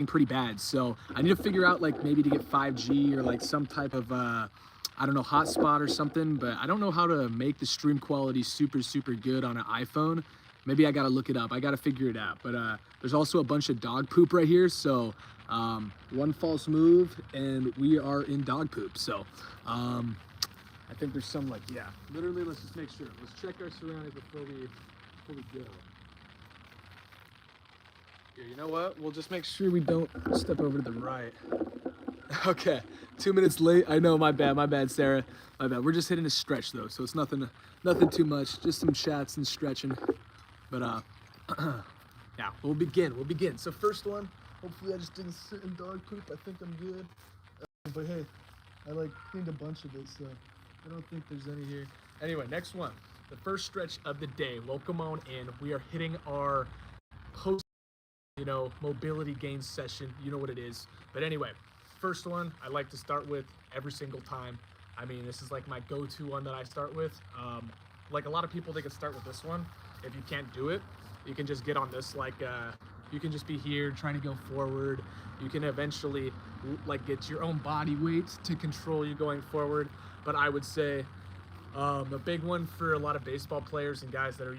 pretty bad. So I need to figure out like maybe to get 5G or like some type of I don't know, hotspot or something, but I don't know how to make the stream quality super good on an iPhone. Maybe I gotta look it up. I gotta figure it out. But there's also a bunch of dog poop right here. So one false move and we are in dog poop. So I think there's some like, yeah, literally let's just make sure. Let's check our surroundings before we go. Here, you know what? We'll just make sure we don't step over to the right. Okay, 2 minutes late. I know, my bad, Sarah. My bad. We're just hitting a stretch though, so it's nothing too much. Just some chats and stretching. But yeah, we'll begin. So first one, hopefully I just didn't sit in dog poop. I think I'm good. But hey, I like cleaned a bunch of it, so I don't think there's any here. Anyway, next one. The first stretch of the day. Welcome on in. We are hitting our post, mobility gains session. You know what it is. But anyway, first one I like to start with every single time. I mean, this is like my go-to one that I start with. Like a lot of people, they can start with this one. If you can't do it, you can just get on this, like you can just be here trying to go forward. You can eventually like get your own body weight to control you going forward. But I would say a big one for a lot of baseball players and guys that are,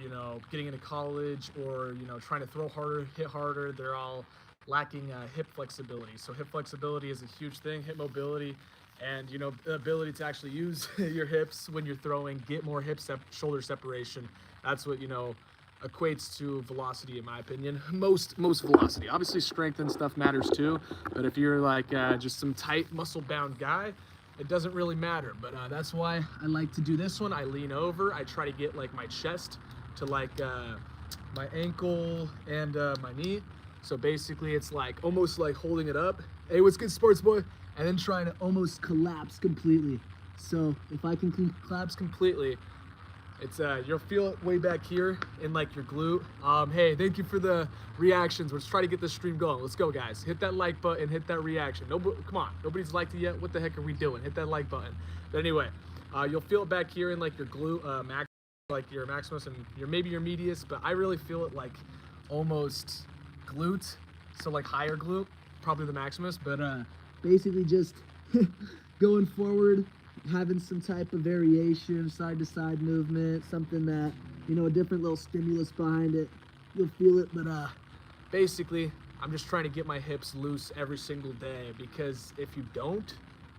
getting into college or, trying to throw harder, hit harder, they're all lacking hip flexibility. So hip flexibility is a huge thing, hip mobility, and, the ability to actually use your hips when you're throwing, get more shoulder separation. That's what, equates to velocity, in my opinion. Most velocity. Obviously strength and stuff matters too, but if you're like just some tight muscle bound guy, it doesn't really matter. But that's why I like to do this one. I lean over, I try to get like my chest to like my ankle and my knee. So basically it's like almost like holding it up. Hey, what's good, sports boy? And then trying to almost collapse completely. So if I can collapse completely, it's you'll feel it way back here in like your glute. Hey, thank you for the reactions. Let's try to get this stream going. Let's go, guys. Hit that like button, hit that reaction. Come on, nobody's liked it yet. What the heck are we doing? Hit that like button. But anyway, you'll feel it back here in like your glute, max, like your maximus and maybe your medius, but I really feel it like almost glute, so like higher glute, probably the maximus, but basically just going forward, having some type of variation, side to side movement, something that, a different little stimulus behind it. You'll feel it, but basically I'm just trying to get my hips loose every single day, because if you don't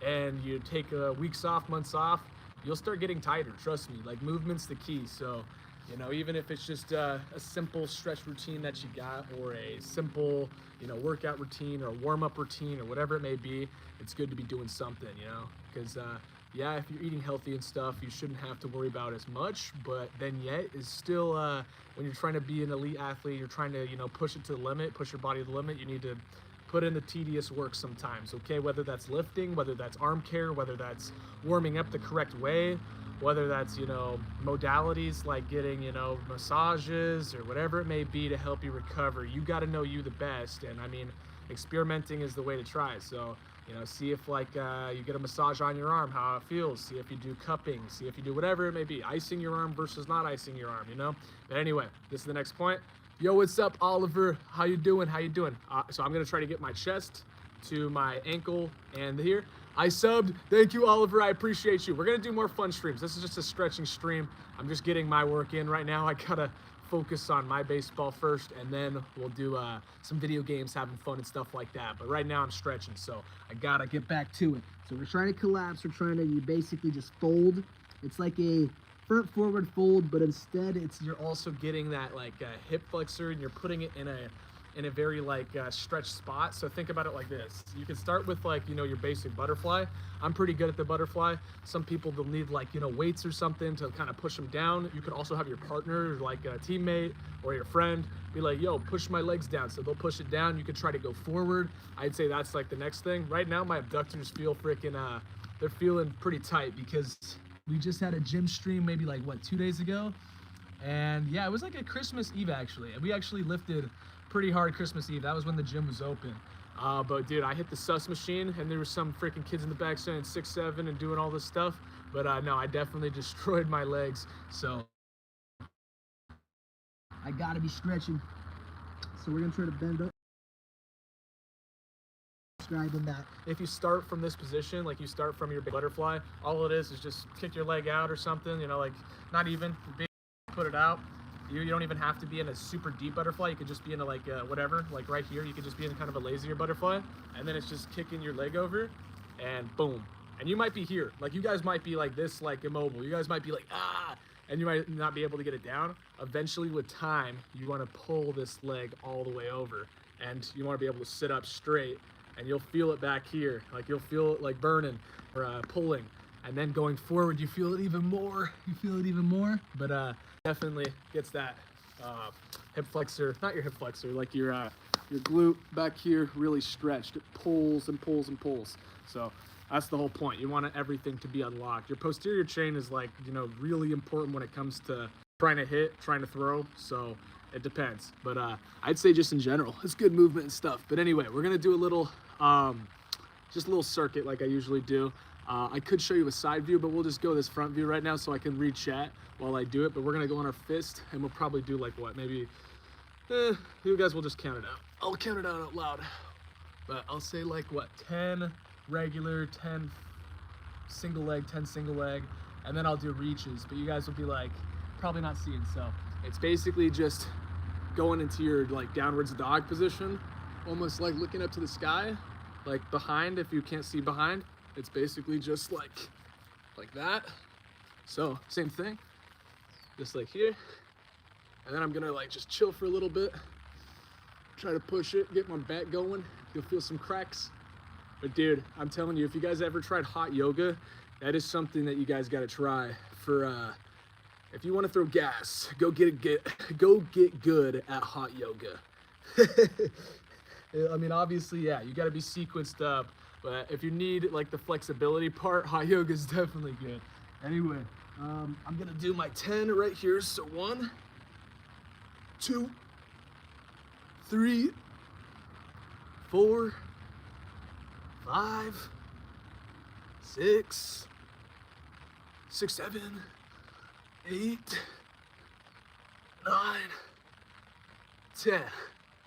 and you take weeks off, months off, you'll start getting tighter. Trust me, like movement's the key. So even if it's just a simple stretch routine that you got, or a simple, workout routine or warm-up routine or whatever it may be, it's good to be doing something, because yeah, if you're eating healthy and stuff, you shouldn't have to worry about as much, but then yet is still, when you're trying to be an elite athlete, you're trying to, push it to the limit, push your body to the limit, you need to put in the tedious work sometimes, okay? Whether that's lifting, whether that's arm care, whether that's warming up the correct way, whether that's, modalities like getting, massages or whatever it may be to help you recover. You got to know you the best. And I mean, experimenting is the way to try. So, see if like you get a massage on your arm, how it feels. See if you do cupping, see if you do whatever it may be, icing your arm versus not icing your arm, But anyway, this is the next point. Yo, what's up, Oliver? How you doing? So I'm going to try to get my chest to my ankle and here. I subbed. Thank you, Oliver. I appreciate you. We're going to do more fun streams. This is just a stretching stream. I'm just getting my work in right now. I got to focus on my baseball first, and then we'll do some video games, having fun and stuff like that. But right now I'm stretching, so I got to get back to it. So we're trying to collapse. We're trying to basically just fold. It's like a front forward fold, but instead you're also getting that like hip flexor, and you're putting it in a very like stretched spot. So think about it like this. You can start with like, your basic butterfly. I'm pretty good at the butterfly. Some people, they'll need like, weights or something to kind of push them down. You could also have your partner, like a teammate or your friend, be like, yo, push my legs down. So they'll push it down. You could try to go forward. I'd say that's like the next thing. Right now, my abductors feel freaking, they're feeling pretty tight, because we just had a gym stream maybe like, 2 days ago? And yeah, it was like a Christmas Eve actually. And we actually lifted pretty hard Christmas Eve. That was when the gym was open. But dude, I hit the sus machine, and there were some freaking kids in the back saying 6'7" and doing all this stuff. But no, I definitely destroyed my legs. So I gotta be stretching. So we're gonna try to bend up. describing that. If you start from this position, like you start from your butterfly, all it is just kick your leg out or something, you know, like not even put it out. You don't even have to be in a super deep butterfly. You could just be in a like whatever, like right here, you could just be in kind of a lazier butterfly, and then it's just kicking your leg over and boom. And you might be here, like you guys might be like this, like immobile. You guys might be like, ah, and you might not be able to get it down. Eventually with time, you want to pull this leg all the way over, and you want to be able to sit up straight, and you'll feel it back here. Like you'll feel it like burning or pulling. And then going forward, you feel it even more. You feel it even more. But definitely gets that hip flexor, not your hip flexor, like your glute back here really stretched. It pulls and pulls and pulls. So that's the whole point. You want everything to be unlocked. Your posterior chain is like, you know, really important when it comes to trying to hit, trying to throw. So it depends. But I'd say just in general, it's good movement and stuff. But anyway, we're gonna do a little, just a little circuit like I usually do. I could show you a side view, but we'll just go this front view right now so I can read chat while I do it. But we're gonna go on our fist, and we'll probably do like what, maybe, you guys will just count it out. I'll count it out loud. But I'll say like what, 10 regular, 10 single leg, 10 single leg, and then I'll do reaches. But you guys will be like, probably not seeing. So it's basically just going into your like downwards dog position, almost like looking up to the sky, like behind if you can't see behind. It's basically just like that. So same thing, just like here. And then I'm gonna like just chill for a little bit, try to push it, get my back going. You'll feel some cracks. But dude, I'm telling you, if you guys ever tried hot yoga, that is something that you guys gotta try. For if you wanna throw gas, go get good at hot yoga. I mean, obviously, yeah, you gotta be sequenced up. But if you need like the flexibility part, hot yoga is definitely good. Anyway, I'm gonna do my 10 right here. So 1, 2, 3, 4, 5, 6, 7, 8, 9, 10.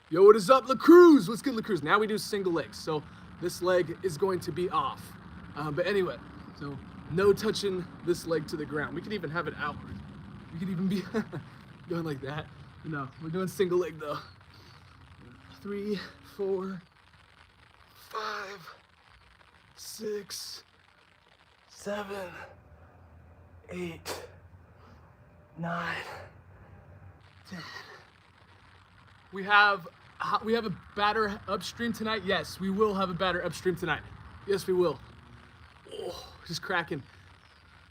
Yo, what is up, La Cruz? What's good, La Cruz? Now we do single legs. So this leg is going to be off. But anyway, so no touching this leg to the ground. We could even have it outward. We could even be going like that. No, we're doing single leg though. 3, 4, 5, 6, 7, 8, 9, 10. We have a batter upstream tonight. Yes, we will have a batter upstream tonight. Yes, we will. Oh, just cracking.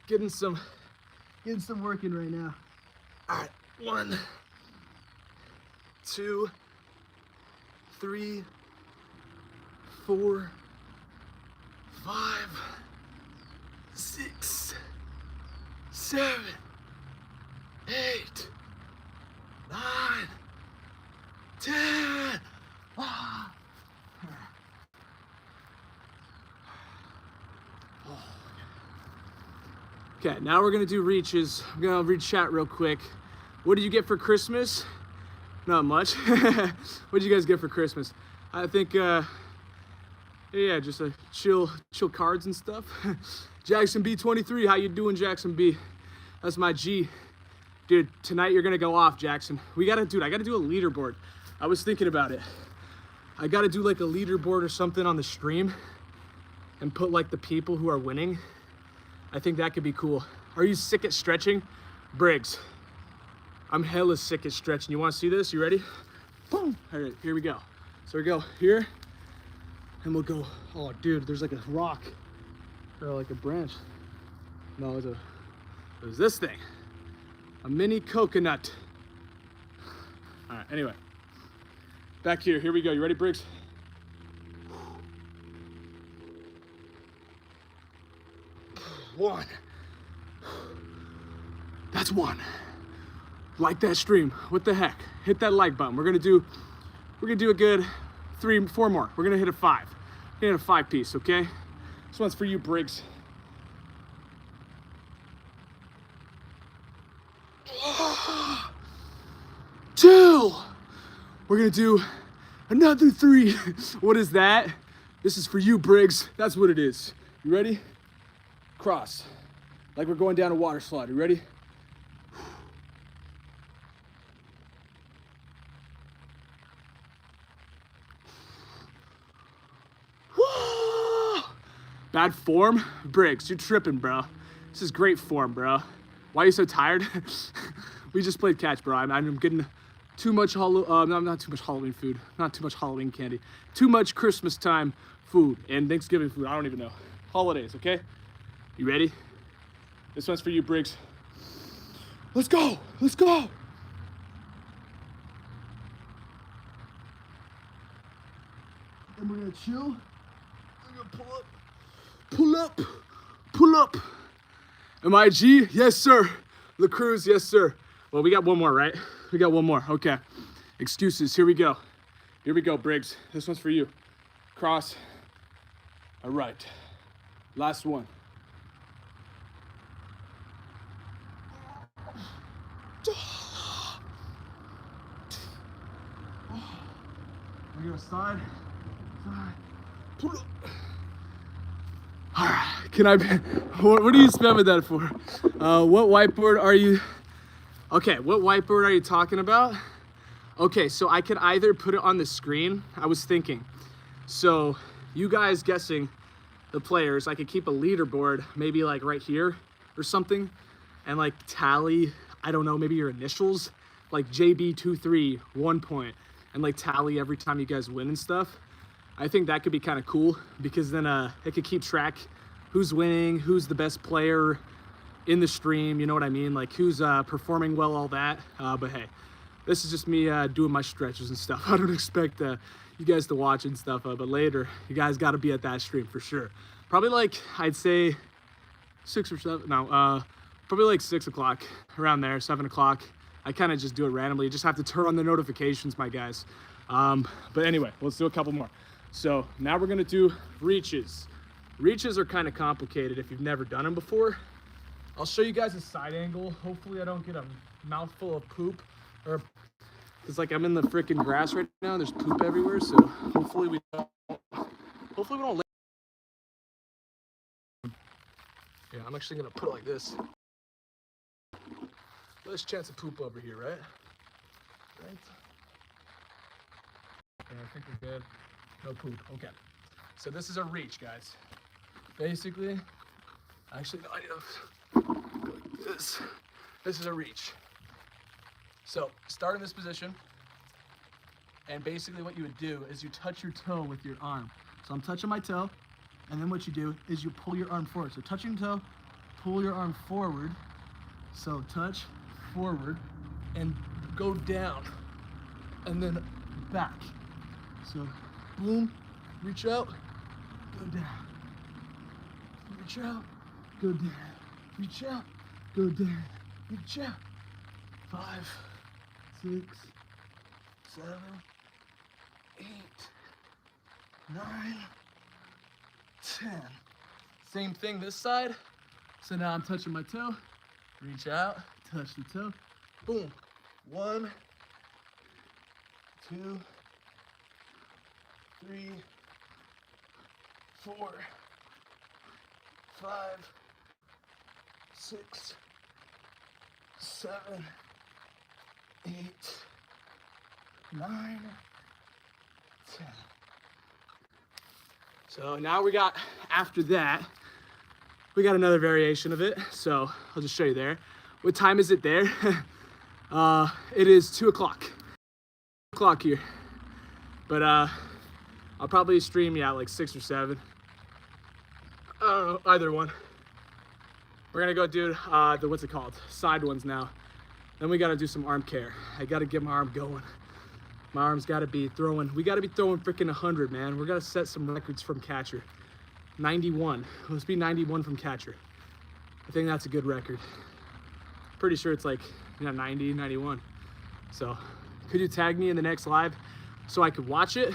Getting some working right now. All right, 1, 2, 3, 4, 5, 6, 7, 8, 9, 10. Ah. Okay, now we're gonna do reaches. I'm gonna read chat real quick. What did you get for Christmas? Not much. What did you guys get for Christmas? I think, yeah, just a chill cards and stuff. Jackson B23, how you doing, Jackson B? That's my G. Dude, tonight you're gonna go off, Jackson. I gotta do a leaderboard. I was thinking about it. I gotta do like a leaderboard or something on the stream and put like the people who are winning. I think that could be cool. Are you sick at stretching? Briggs, I'm hella sick at stretching. You wanna see this? You ready? Boom. All right, here we go. So we go here and we'll go, oh dude, there's like a rock or like a branch. No, it was this thing. A mini coconut. All right, anyway. Back here we go. You ready, Briggs? 1. That's 1. Like that stream. What the heck? Hit that like button. We're gonna do a good 3, 4 more. We're gonna hit a 5. We're gonna hit a 5 piece, okay? This one's for you, Briggs. 2. We're gonna do another 3. What is that? This is for you, Briggs. That's what it is. You ready? Cross. Like we're going down a water slide. You ready? Bad form? Briggs, you're tripping, bro. This is great form, bro. Why are you so tired? We just played catch, bro. I'm getting too much not too much Halloween food, not too much Halloween candy, too much Christmas time food and Thanksgiving food. I don't even know. Holidays, okay? You ready? This one's for you, Briggs. Let's go, let's go. And we're gonna chill. We're gonna pull up. Pull up, pull up. MIG, yes sir. La Cruz, yes sir. Well, we got one more, right? We got one more, okay. Excuses, here we go. Here we go, Briggs. This one's for you. Cross, all right. Last one. We're gonna slide, pull up. All right, can I, what are you spamming that for? What whiteboard are you, okay, what whiteboard are you talking about? Okay, so I could either put it on the screen, I was thinking. So you guys guessing the players, I could keep a leaderboard, maybe like right here or something, and like tally, I don't know, maybe your initials, like JB23, 1 point, and like tally every time you guys win and stuff. I think that could be kind of cool because then it could keep track who's winning, who's the best player in the stream, you know what I mean? Like who's performing well, all that. But hey, this is just me doing my stretches and stuff. I don't expect you guys to watch and stuff, but later you guys got to be at that stream for sure. Probably like, I'd say 6 or 7, no, probably like 6 o'clock, around there, 7 o'clock. I kind of just do it randomly. You just have to turn on the notifications, my guys. But anyway, let's do a couple more. So now we're gonna do reaches. Reaches are kind of complicated if you've never done them before. I'll show you guys a side angle. Hopefully I don't get a mouthful of poop, or it's like I'm in the freaking grass right now and there's poop everywhere. So hopefully we don't yeah, I'm actually gonna put it like this. Less chance of poop over here, right? Right. Yeah, I think we're good. No poop, okay. So this is a reach, guys. Basically, actually, no, I need to go like this. This is a reach. So start in this position, and basically what you would do is you touch your toe with your arm. So I'm touching my toe, and then what you do is you pull your arm forward. So touching toe, pull your arm forward. So touch, forward, and go down, and then back. So boom, reach out, go down. Reach out, go down. Reach out, go down. Reach out. 5, 6, 7, 8, 9, 10. Same thing this side. So now I'm touching my toe. Reach out, touch the toe. Boom. 1, 2, 3, 4, 5, 6, 7, 8, 9, 10. So now we got, after that, we got another variation of it. So I'll just show you there. What time is it there? It is 2 o'clock. 2 o'clock here. But I'll probably stream, yeah, like 6 or 7. I don't know, either one. We're gonna go do the, what's it called? Side ones now. Then we gotta do some arm care. I gotta get my arm going. My arm's gotta be throwing, we gotta be throwing freaking 100, man. We're gonna set some records from catcher. 91, let's be 91 from catcher. I think that's a good record. Pretty sure it's like, you know, 90, 91. So, could you tag me in the next live so I could watch it?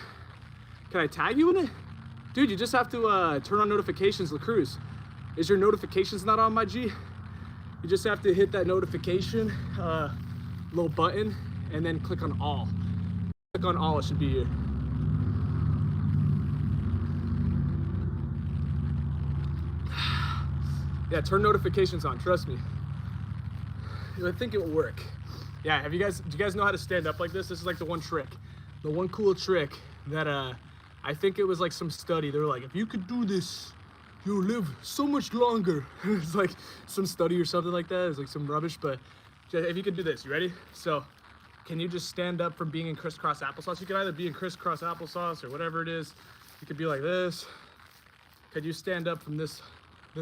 Can I tag you in it? Dude, you just have to turn on notifications, La Cruz. Is your notifications not on, my G? You just have to hit that notification little button and then click on all. Click on all, it should be here. Yeah, turn notifications on, trust me. I think it will work. Yeah, do you guys know how to stand up like this? This is like the one trick. The one cool trick that I think it was like some study. They were like, if you could do this, you'll live so much longer. It's like some study or something like that. It's like some rubbish, but if you could do this, you ready? So, can you just stand up from being in crisscross applesauce? You can either be in crisscross applesauce or whatever it is. You could be like this. Could you stand up from this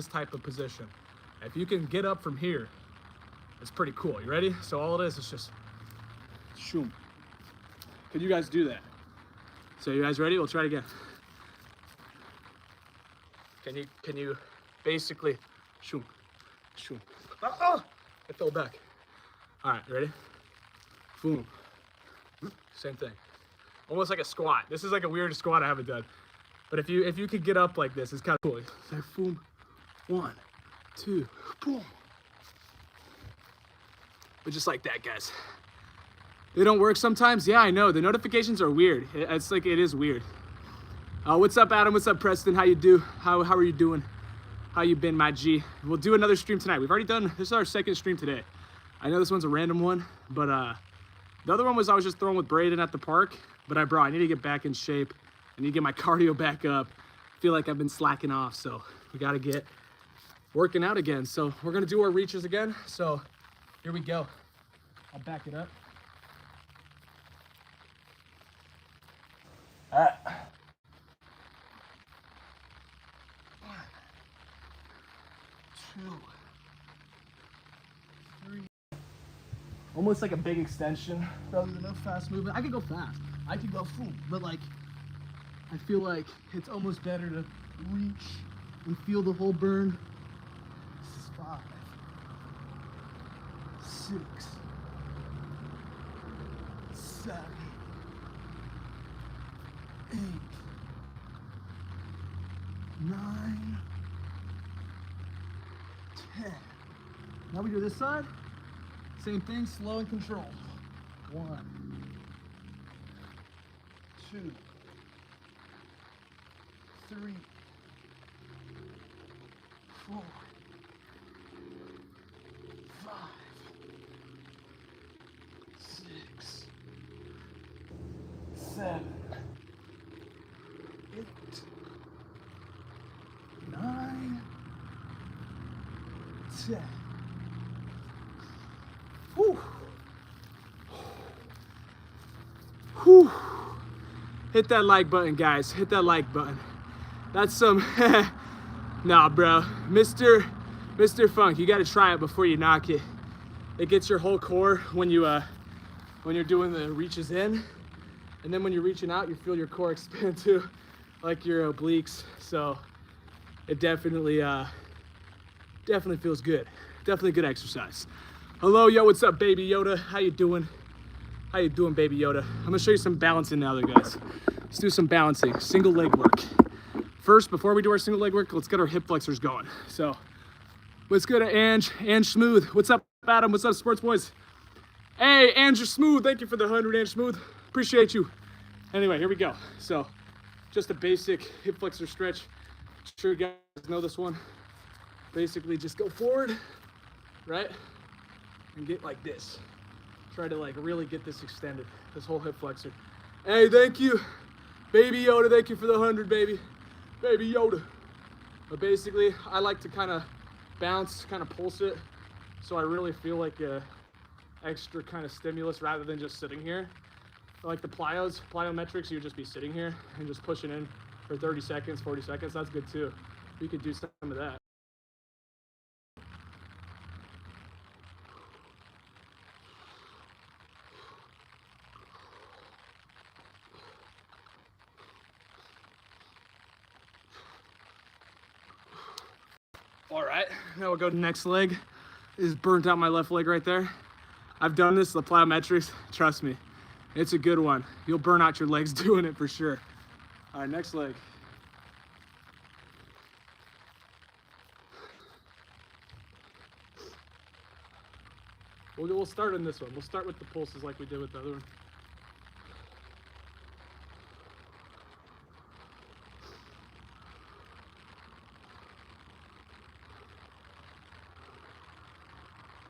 type of position? If you can get up from here, it's pretty cool. You ready? So all it is just shoom. Can you guys do that? So you guys ready? We'll try it again. Can you basically shoom, shoom. Oh, I fell back. All right, ready? Boom. Same thing. Almost like a squat. This is like a weird squat I haven't done. But if you could get up like this, it's kind of cool. It's like boom, 1, 2, boom. But just like that, guys. They don't work sometimes? Yeah, I know. The notifications are weird. It's like, it is weird. What's up, Adam? What's up, Preston? How you do? How are you doing? How you been, my G? We'll do another stream tonight. We've already done, this is our second stream today. I know this one's a random one, but the other one was I was just throwing with Braden at the park, but I need to get back in shape. I need to get my cardio back up. I feel like I've been slacking off, so we gotta get working out again. So we're gonna do our reaches again. So here we go. I'll back it up. All right. 1, 2, 3. Almost like a big extension rather than a fast movement. I could go fast. I could go full, but like, I feel like it's almost better to reach and feel the whole burn. This is 5, 6, 7, 8, 9, 10. Now we do this side. Same thing, slow and controlled. 1, 2, 3, 4, 5, 6, 7, 8, 9, 10. Whew. Whew. Hit that like button, guys. Hit that like button. That's some, nah, bro. Mr. Funk, you gotta try it before you knock it. It gets your whole core when you're doing the reaches in, and then when you're reaching out, you feel your core expand too, like your obliques. So it definitely feels good. Definitely good exercise. Hello, yo, what's up, Baby Yoda? How you doing? How you doing, Baby Yoda? I'm gonna show you some balancing now, though, guys. Let's do some balancing, single leg work. First, before we do our single leg work, let's get our hip flexors going. So let's go to Ange Smooth. What's up, Adam? What's up, Sports Boys? Hey, Ange Smooth, thank you for the 100, Ange Smooth. Appreciate you. Anyway, here we go. So just a basic hip flexor stretch. I'm sure you guys know this one. Basically, just go forward, right? And get like this. Try to like really get this extended, this whole hip flexor. Hey, thank you, Baby Yoda. Thank you for the 100, baby. Baby Yoda. But basically, I like to kind of bounce, kind of pulse it, so I really feel like a extra kind of stimulus rather than just sitting here. Like the plyometrics, you would just be sitting here and just pushing in for 30 seconds, 40 seconds. That's good too. We could do some of that. All right, now we'll go to the next leg. This is burnt out my left leg right there. I've done this, the plyometrics, trust me, it's a good one. You'll burn out your legs doing it for sure. All right, next leg. We'll start on this one. We'll start with the pulses like we did with the other one.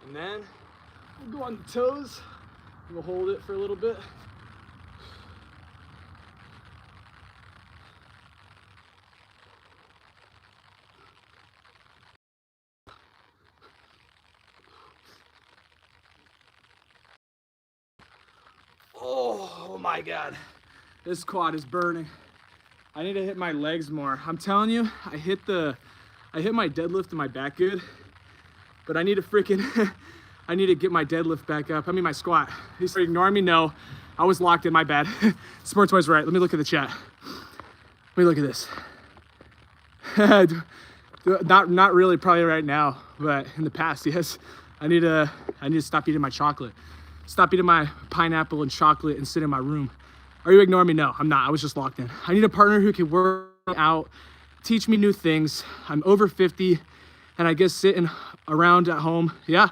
And then we'll go on the toes. We'll hold it for a little bit. Oh my God, this quad is burning. I need to hit my legs more. I'm telling you, I hit my deadlift and my back good, but I need to freaking, I need to get my deadlift back up. I mean my squat. He's ignoring me, no. I was locked in, my bad. Sports Boy's right, let me look at the chat. Let me look at this. Not really probably right now, but in the past, yes. I need to stop eating my chocolate. Stop eating my pineapple and chocolate and sit in my room. Are you ignoring me? No, I'm not. I was just locked in. I need a partner who can work out, teach me new things. I'm over 50 and I guess sitting around at home. Yeah.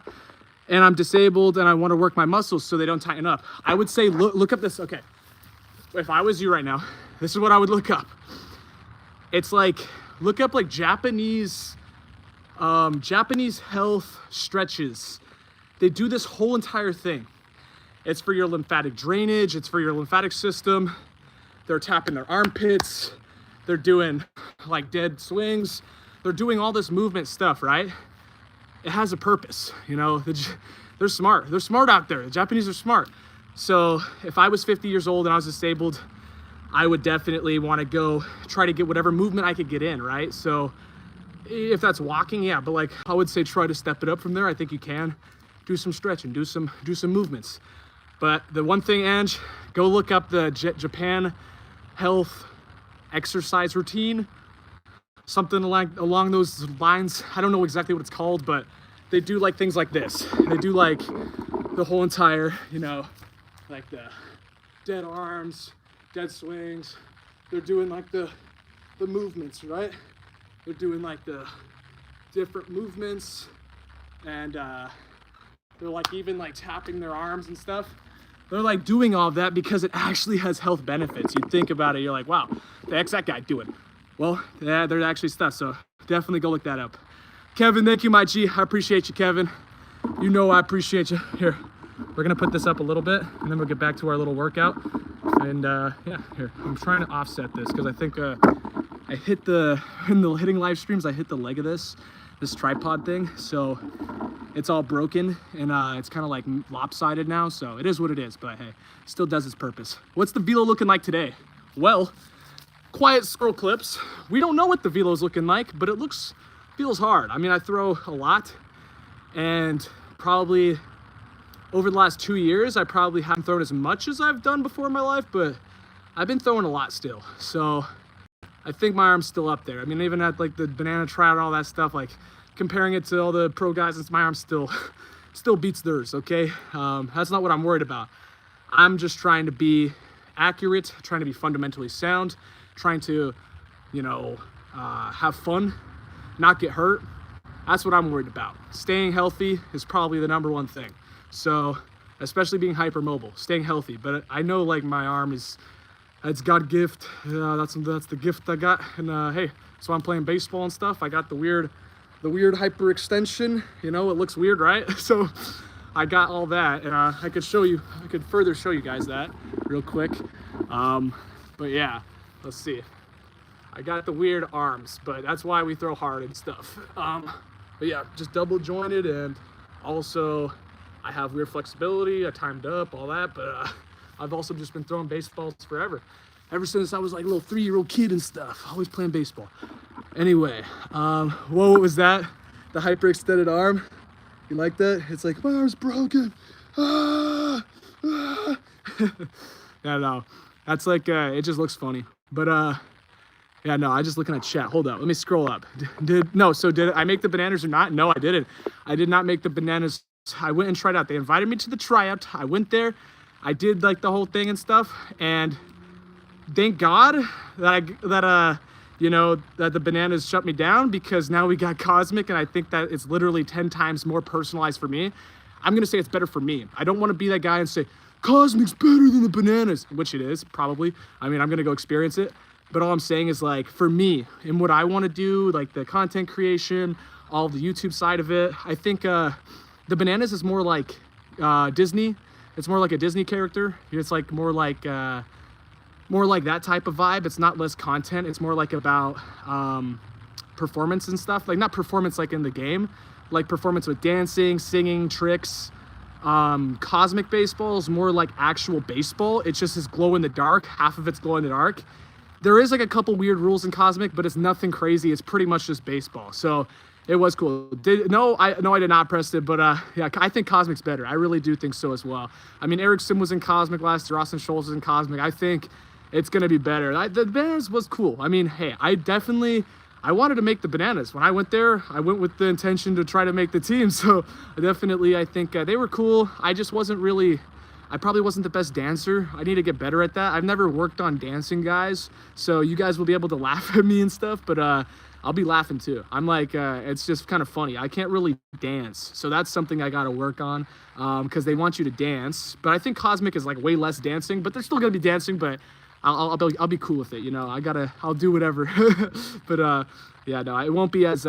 And I'm disabled and I want to work my muscles so they don't tighten up. I would say, look up this. Okay. If I was you right now, this is what I would look up. It's like, look up like Japanese health stretches. They do this whole entire thing. It's for your lymphatic drainage. It's for your lymphatic system. They're tapping their armpits. They're doing like dead swings. They're doing all this movement stuff, right? It has a purpose, you know. They're smart. They're smart out there. The Japanese are smart. So if I was 50 years old and I was disabled, I would definitely want to go try to get whatever movement I could get in, right? So if that's walking, yeah, but like I would say try to step it up from there. I think you can do some stretching, do some movements. But the one thing, Ange, go look up the Japan health exercise routine, something along those lines. I don't know exactly what it's called, but they do like things like this. They do like the whole entire, you know, like the dead arms, dead swings. They're doing like the movements, right? They're doing like the different movements, and they're like even like tapping their arms and stuff. They're like doing all of that because it actually has health benefits. You think about it, you're like, wow, the heck's that guy doing? Well, yeah, there's actually stuff, so definitely go look that up. Kevin, thank you, my G. I appreciate you, Kevin. You know I appreciate you. Here, we're gonna put this up a little bit, and then we'll get back to our little workout. And yeah, here, I'm trying to offset this because I think I hit in the hitting live streams, I hit the leg of this tripod thing, so it's all broken and it's kind of like lopsided now, so it is what it is, but hey, still does its purpose. What's the velo looking like today? Well, quiet scroll clips. We don't know what the velo's looking like, but it feels hard. I mean, I throw a lot, and probably over the last 2 years, I probably haven't thrown as much as I've done before in my life, but I've been throwing a lot still. So I think my arm's still up there. I mean, even at like the banana tryout and all that stuff, like comparing it to all the pro guys, my arm still beats theirs, okay? That's not what I'm worried about. I'm just trying to be accurate, trying to be fundamentally sound, trying to, you know, have fun, not get hurt. That's what I'm worried about. Staying healthy is probably the number one thing. So, especially being hypermobile, staying healthy. But I know like my arm it's God's gift. That's the gift I got. And hey, so I'm playing baseball and stuff. I got the weird hyperextension. You know, it looks weird, right? So I got all that, and I could further show you guys that real quick. But yeah, let's see. I got the weird arms, but that's why we throw hard and stuff. But yeah, just double jointed, and also I have weird flexibility. I timed up, all that, but I've also just been throwing baseballs forever. Ever since I was like a little 3-year-old kid and stuff, always playing baseball. Anyway, whoa, what was that? The hyperextended arm? You like that? It's like, my arm's broken. Yeah, no, that's like, it just looks funny. But yeah, no, I just looking at chat. Hold up, let me scroll up. Did I make the bananas or not? No, I didn't. I did not make the bananas. I went and tried out. They invited me to the tryout. I went there. I did like the whole thing and stuff. And thank God that the bananas shut me down, because now we got Cosmic, and I think that it's literally 10 times more personalized for me. I'm gonna say it's better for me. I don't want to be that guy and say Cosmic's better than the bananas, which it is probably. I mean, I'm gonna go experience it. But all I'm saying is, like, for me and what I want to do, like the content creation, all the YouTube side of it, I think The Bananas is more like Disney. It's more like a Disney character. It's like more like that type of vibe. It's not less content. It's more like about performance and stuff. Like not performance like in the game, like performance with dancing, singing, tricks. Cosmic Baseball is more like actual baseball. It's just this glow in the dark. Half of it's glow in the dark. There is like a couple weird rules in Cosmic, but it's nothing crazy. It's pretty much just baseball. So it was cool. I did not press it, but yeah, I think Cosmic's better. I really do think so as well. I mean, Eric Sim was in Cosmic last year. Austin Schultz was in Cosmic. I think it's gonna be better. The Bananas was cool. I mean, hey, I wanted to make the Bananas. When I went there, I went with the intention to try to make the team. So definitely, I think they were cool. I probably wasn't the best dancer. I need to get better at that. I've never worked on dancing, guys. So you guys will be able to laugh at me and stuff, but I'll be laughing too. I'm like, it's just kind of funny. I can't really dance. So that's something I got to work on because they want you to dance. But I think Cosmic is like way less dancing, but they're still going to be dancing, but I'll be cool with it, you know. I'll do whatever. But yeah, no, it won't be as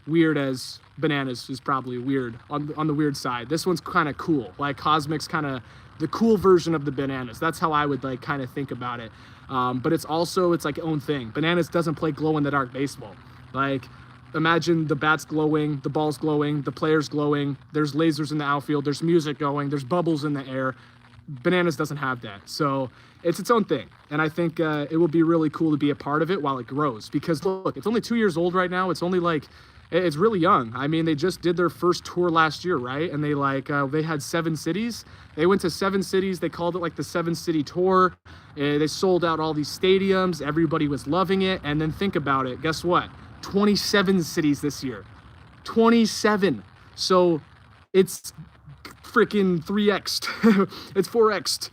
weird as Bananas is probably weird on the weird side. This one's kind of cool. Like Cosmic's kind of the cool version of the Bananas. That's how I would like kind of think about it. But it's like own thing. Bananas doesn't play glow in the dark baseball. Like imagine the bat's glowing, the ball's glowing, the player's glowing. There's lasers in the outfield. There's music going. There's bubbles in the air. Bananas doesn't have that. So it's its own thing. And I think it will be really cool to be a part of it while it grows. Because look, it's only 2 years old right now. It's only like, it's really young. I mean, they just did their first tour last year, right? And they had 7 cities. They went to 7 cities. They called it like the 7-city tour. They sold out all these stadiums. Everybody was loving it. And then think about it. Guess what? 27 cities this year. 27. So it's freaking 3x'd. It's 4x'd.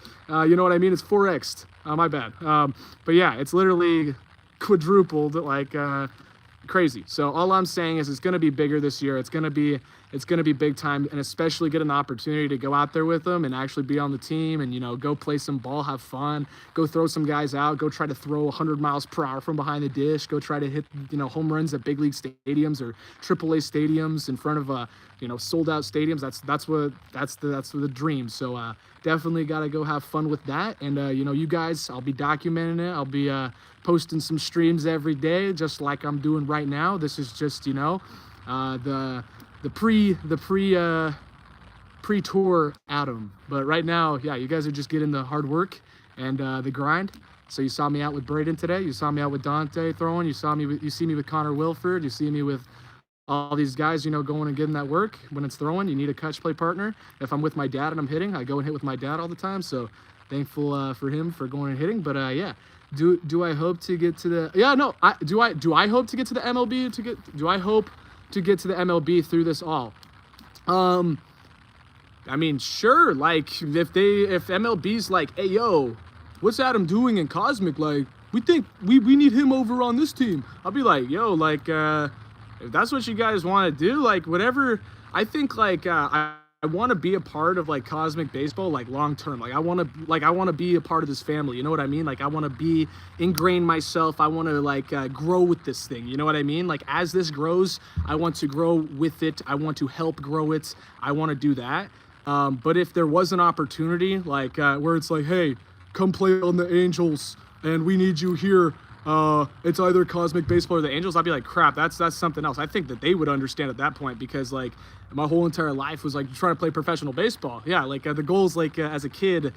You know what I mean? It's 4x'd. My bad. But yeah, it's literally quadrupled like crazy. So all I'm saying is it's going to be bigger this year. It's going to be big time, and especially get an opportunity to go out there with them and actually be on the team and, you know, go play some ball, have fun, go throw some guys out, go try to throw 100 miles per hour from behind the dish, go try to hit, you know, home runs at big league stadiums or AAA stadiums in front of you know, sold out stadiums. That's the dream. So definitely got to go have fun with that. And you know, you guys, I'll be documenting it. I'll be posting some streams every day, just like I'm doing right now. This is just, you know, the pre-tour Adam. But right now, yeah, you guys are just getting the hard work and the grind. So you saw me out with Braden today. You saw me out with Dante throwing. You see me with Connor Wilford. You see me with all these guys, you know, going and getting that work. When it's throwing, you need a catch play partner. If I'm with my dad and I'm hitting, I go and hit with my dad all the time. So thankful for him for going and hitting. But yeah, do I hope to get to the? Yeah, no. Do I hope to get to the MLB? Do I hope to get to the MLB through this all? I mean, sure. Like if MLB's like, hey yo, what's Adam doing in Cosmic? Like we think we need him over on this team. I'll be like, yo, like if that's what you guys want to do, like whatever. I think like I want to be a part of like Cosmic Baseball, like long term. Like I want to be a part of this family. You know what I mean? Like I want to be ingrained myself. I want to like grow with this thing. You know what I mean? Like as this grows, I want to grow with it. I want to help grow it. I want to do that. But if there was an opportunity like where it's like, hey, come play on the Angels and we need you here. It's either Cosmic Baseball or the Angels, I'd be like, crap, that's something else. I think that they would understand at that point because like my whole entire life was like trying to play professional baseball. Yeah, like the goals like as a kid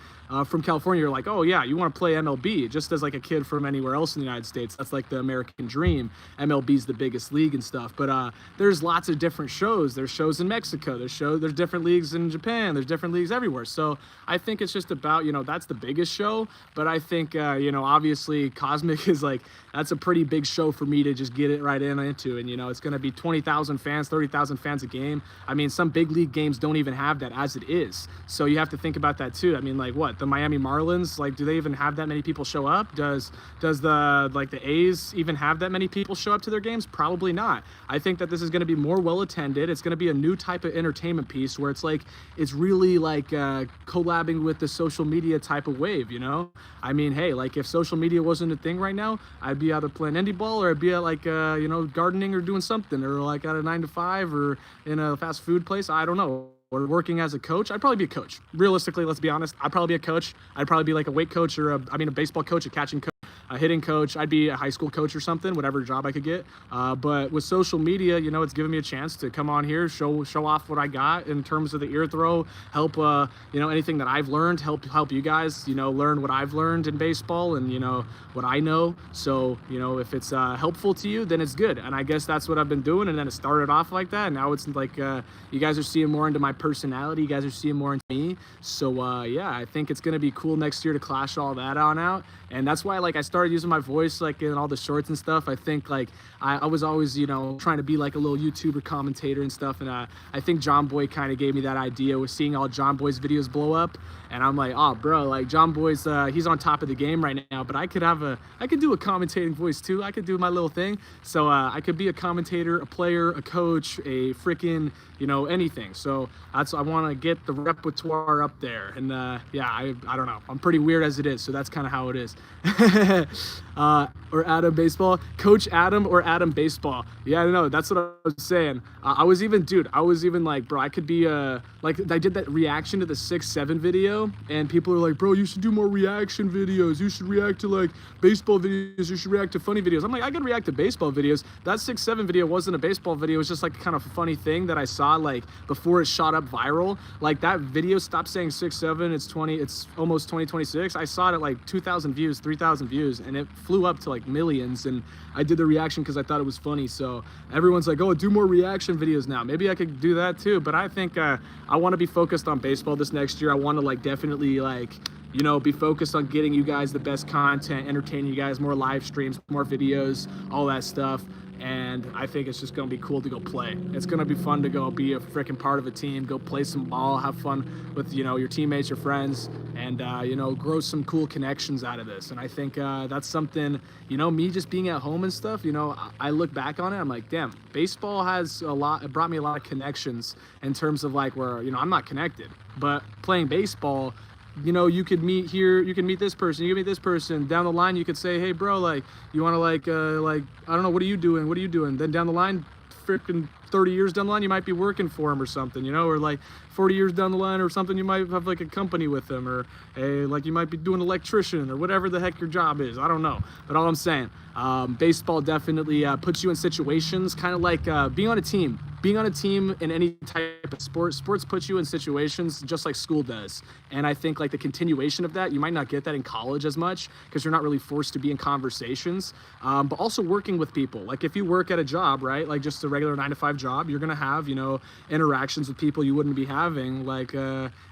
from California, you're like, oh yeah, you want to play MLB just as like a kid from anywhere else in the United States. That's like the American dream. MLB's the biggest league and stuff. But there's lots of different shows. There's shows in Mexico. There's different leagues in Japan. There's different leagues everywhere. So I think it's just about, you know, that's the biggest show. But I think, you know, obviously Cosmic is like, that's a pretty big show for me to just get it right into. And, you know, it's going to be 20,000 fans, 30,000 fans a game. I mean, some big league games don't even have that as it is. So you have to think about that too. I mean, like what, the Miami Marlins, like, do they even have that many people show up? Does the A's even have that many people show up to their games? Probably not. I think that this is going to be more well attended. It's going to be a new type of entertainment piece where it's like, it's really like collabing with the social media type of wave, you know? I mean, hey, like if social media wasn't a thing right now, I'd be either playing indie ball or I'd be at like, you know, gardening or doing something, or like at a 9 to 5 or in a fast food place. I don't know. or working as a coach, I'd probably be a coach. Realistically, let's be honest, I'd probably be a coach. I'd probably be like a weight coach or a baseball coach, a catching coach, a hitting coach. I'd be a high school coach or something, whatever job I could get. But with social media, you know, it's given me a chance to come on here, show off what I got in terms of the ear throw, help, you know, anything that I've learned, help you guys, you know, learn what I've learned in baseball and, you know, what I know. So, you know, if it's helpful to you, then it's good. And I guess that's what I've been doing. And then it started off like that. And now it's like you guys are seeing more into my personality. You guys are seeing more into me. So, yeah, I think it's going to be cool next year to clash all that on out. And that's why, like, I started using my voice, like, in all the shorts and stuff. I think, like, I was always, you know, trying to be, like, a little YouTuber commentator and stuff. And I think John Boy kind of gave me that idea with seeing all John Boy's videos blow up. And I'm like, oh, bro, like, John Boy's, he's on top of the game right now. But I could do a commentating voice, too. I could do my little thing. So I could be a commentator, a player, a coach, a freaking, you know, anything. So I want to get the repertoire up there. And, yeah, I don't know. I'm pretty weird as it is. So that's kind of how it is. Or Adam Baseball, Coach Adam or Adam Baseball. Yeah, I know. That's what I was saying. I was even like, bro, I could be like, I did that reaction to the 6-7 video, and people are like, bro, you should do more reaction videos. You should react to like baseball videos. You should react to funny videos. I'm like, I can react to baseball videos. That 6-7 video wasn't a baseball video. It was just like kind of a funny thing that I saw like before it shot up viral. Like that video stopped saying 6-7. It's almost 2026. I saw it at like 2,000 views, 3,000 views, and it flew up to like millions. And I did the reaction because I thought it was funny. So everyone's like, oh, do more reaction videos now. Maybe I could do that too. But I think I want to be focused on baseball this next year. I want to like definitely like, you know, be focused on getting you guys the best content, entertaining you guys, more live streams, more videos, all that stuff. And I think it's just going to be cool to go play. It's going to be fun to go be a freaking part of a team, go play some ball, have fun with, you know, your teammates, your friends, and, you know, grow some cool connections out of this. And I think that's something, you know, me just being at home and stuff, you know, I look back on it, I'm like, damn, baseball has it brought me a lot of connections in terms of like where, you know, I'm not connected, but playing baseball, you know, you could meet here, you can meet this person, you can meet this person. Down the line, you could say, hey, bro, like, you want to, like, I don't know, what are you doing? What are you doing? Then down the line, freaking 30 years down the line, you might be working for him or something, you know, or like 40 years down the line or something, you might have like a company with him, or like you might be doing electrician or whatever the heck your job is. I don't know. But all I'm saying, baseball definitely puts you in situations kind of like being on a team. Being on a team in any type of sports puts you in situations just like school does. And I think like the continuation of that, you might not get that in college as much because you're not really forced to be in conversations, but also working with people. Like if you work at a job, right, like just a regular 9-to-5 job, you're going to have, you know, interactions with people you wouldn't be having like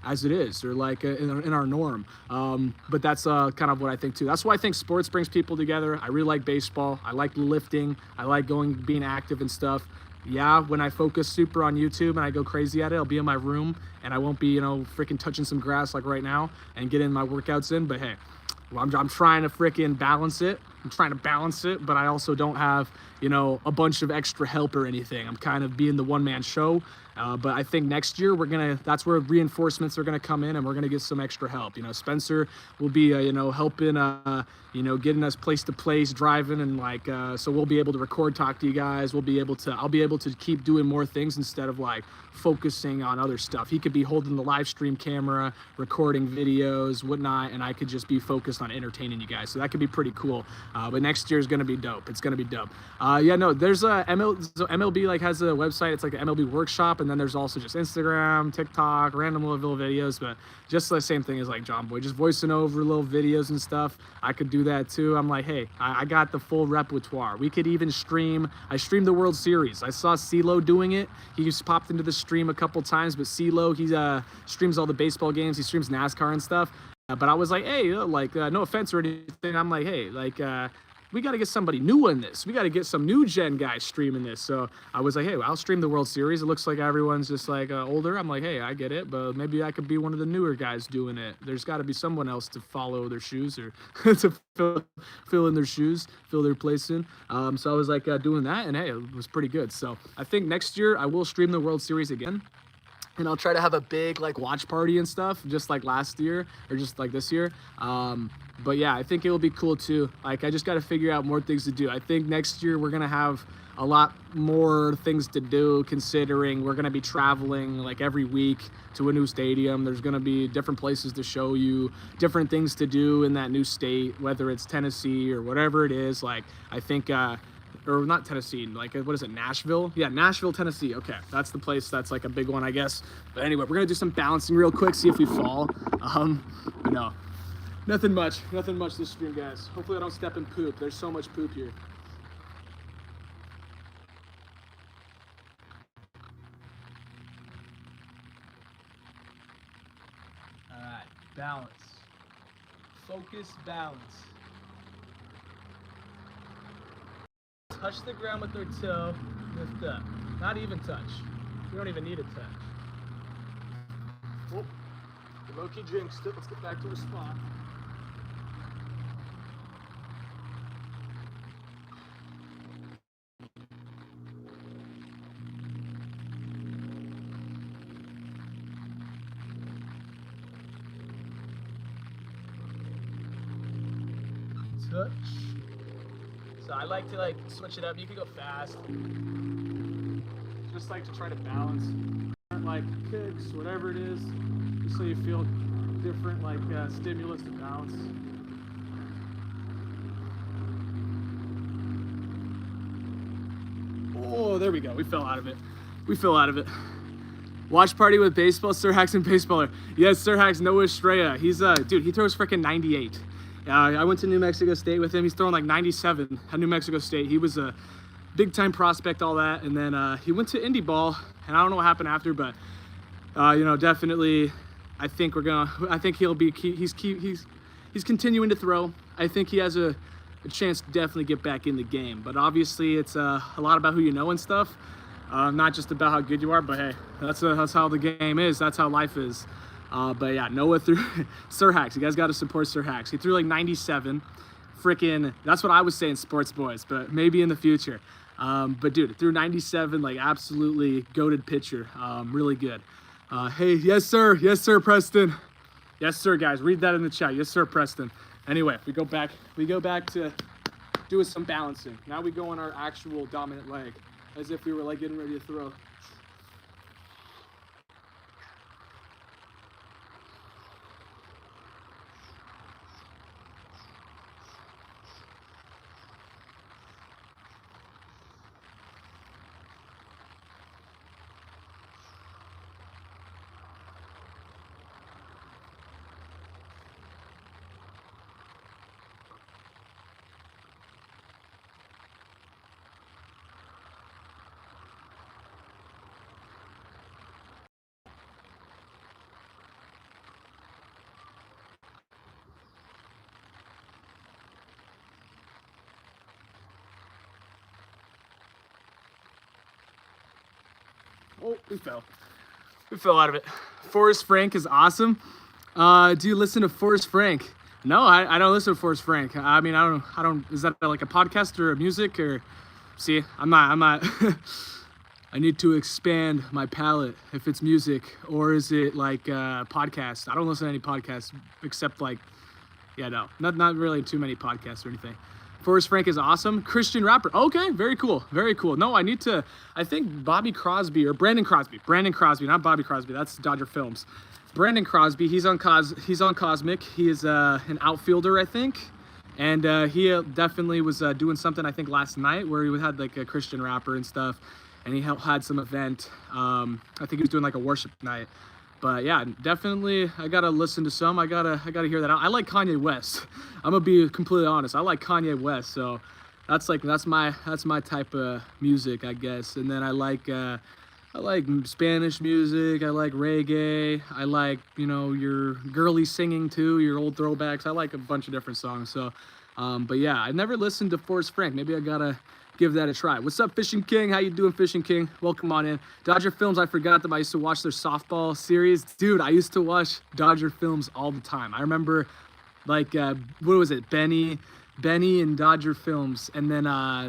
as it is, or like in our norm. But that's kind of what I think too. That's why I think sports brings people together. I really like baseball. I like lifting. I like being active and stuff. Yeah, when I focus super on YouTube and I go crazy at it, I'll be in my room and I won't be, you know, freaking touching some grass like right now and getting my workouts in. But hey, well, I'm trying to freaking balance it. I'm trying to balance it, but I also don't have, you know, a bunch of extra help or anything. I'm kind of being the one-man show. But I think next year that's where reinforcements are gonna come in, and we're gonna get some extra help. You know, Spencer will be, you know, helping, you know, getting us place to place, driving, and like, so we'll be able to record, talk to you guys. I'll be able to keep doing more things instead of like focusing on other stuff. He could be holding the live stream camera, recording videos, whatnot, and I could just be focused on entertaining you guys. So that could be pretty cool. But next year is gonna be dope. It's gonna be dope. Yeah, no, there's a MLB like has a website. It's like an MLB workshop. And then there's also just Instagram, TikTok, random little videos, but just the same thing as like John Boy, just voicing over little videos and stuff. I could do that too. I'm like, hey, I got the full repertoire. We could even stream. I streamed the World Series. I saw CeeLo doing it. He just popped into the stream a couple times, but CeeLo, he streams all the baseball games. He streams NASCAR and stuff. But I was like, hey, like, no offense or anything. I'm like, hey, like, we got to get somebody new in this. We got to get some new gen guys streaming this. So I was like, hey, well, I'll stream the World Series. It looks like everyone's just like older. I'm like, hey, I get it, but maybe I could be one of the newer guys doing it. There's got to be someone else to follow their shoes or to fill in their shoes, fill their place in. So I was like doing that, and hey, it was pretty good. So I think next year I will stream the World Series again. and I'll try to have a big like watch party and stuff, just like last year or just like this year. But yeah, I think it will be cool too. Like I just got to figure out more things to do. I think next year we're gonna have a lot more things to do, considering we're gonna be traveling like every week to a new stadium. There's gonna be different places to show you, different things to do in that new state, whether it's Tennessee or whatever it is. Like I think or not Tennessee, like what is it, Nashville? Yeah, Nashville, Tennessee. Okay, that's the place that's like a big one, I guess. But anyway, we're gonna do some balancing real quick, see if we fall. But no, nothing much this stream, guys. Hopefully I don't step in poop. There's so much poop here. All right, balance, focus, balance. Touch the ground with their toe, lift up. Not even touch. You don't even need a touch. Oh, the low-key jinxed it. Let's get back to our spot. Touch. So I like to like switch it up. You can go fast. Just like to try to balance, like kicks, whatever it is, just so you feel different like stimulus to balance. Oh, there we go. We fell out of it. We fell out of it. Watch party with baseball, Sir Hacks and baseballer. Yes, Sir Hacks, Noah Estrella. He's dude, he throws freaking 98. I went to New Mexico State with him. He's throwing like 97 at New Mexico State. He was a big time prospect, all that. And then he went to Indie Ball, and I don't know what happened after, but you know, definitely, I think he'll be, he's continuing to throw. I think he has a chance to definitely get back in the game. But obviously it's a lot about who you know and stuff. Not just about how good you are, but hey, that's how the game is. That's how life is. But yeah, Noah threw Sir Hacks. You guys got to support Sir Hacks. He threw like 97. Freaking, that's what I was saying, sports boys, but maybe in the future. But dude, threw 97, like absolutely goated pitcher. Really good. Hey, yes sir, Preston. Yes sir, guys, read that in the chat. Yes sir, Preston. Anyway, we go back to doing some balancing. Now we go on our actual dominant leg, as if we were like getting ready to throw. Oh, we fell. We fell out of it. Forrest Frank is awesome. Do you listen to Forrest Frank? No, I don't listen to Forrest Frank. I mean, I don't. Is that like a podcast or a music or? See, I'm not. I need to expand my palette. If it's music or is it like podcast? I don't listen to any podcasts except like, yeah, no, not really too many podcasts or anything. Forrest Frank is awesome. Christian rapper. Okay, very cool. Very cool. No, I think Bobby Crosby or Brandon Crosby, not Bobby Crosby. That's Dodger Films. Brandon Crosby, he's on Cosmic. He is an outfielder, I think. And he definitely was doing something, I think, last night where he had like a Christian rapper and stuff. And he had some event. I think he was doing like a worship night. But yeah, definitely, I gotta listen to some. I gotta hear that out. I like Kanye West. I'm gonna be completely honest. I like Kanye West, so that's my type of music, I guess. And then I like Spanish music. I like reggae. I like, you know, your girly singing too, your old throwbacks. I like a bunch of different songs. So, but yeah, I never listened to Forrest Frank. Maybe I gotta give that a try. What's up, Fishing King? How you doing, Fishing King? Welcome on in. Dodger Films, I forgot that I used to watch their softball series. Dude, I used to watch Dodger Films all the time. I remember, like, what was it? Benny, Benny in Dodger Films, and then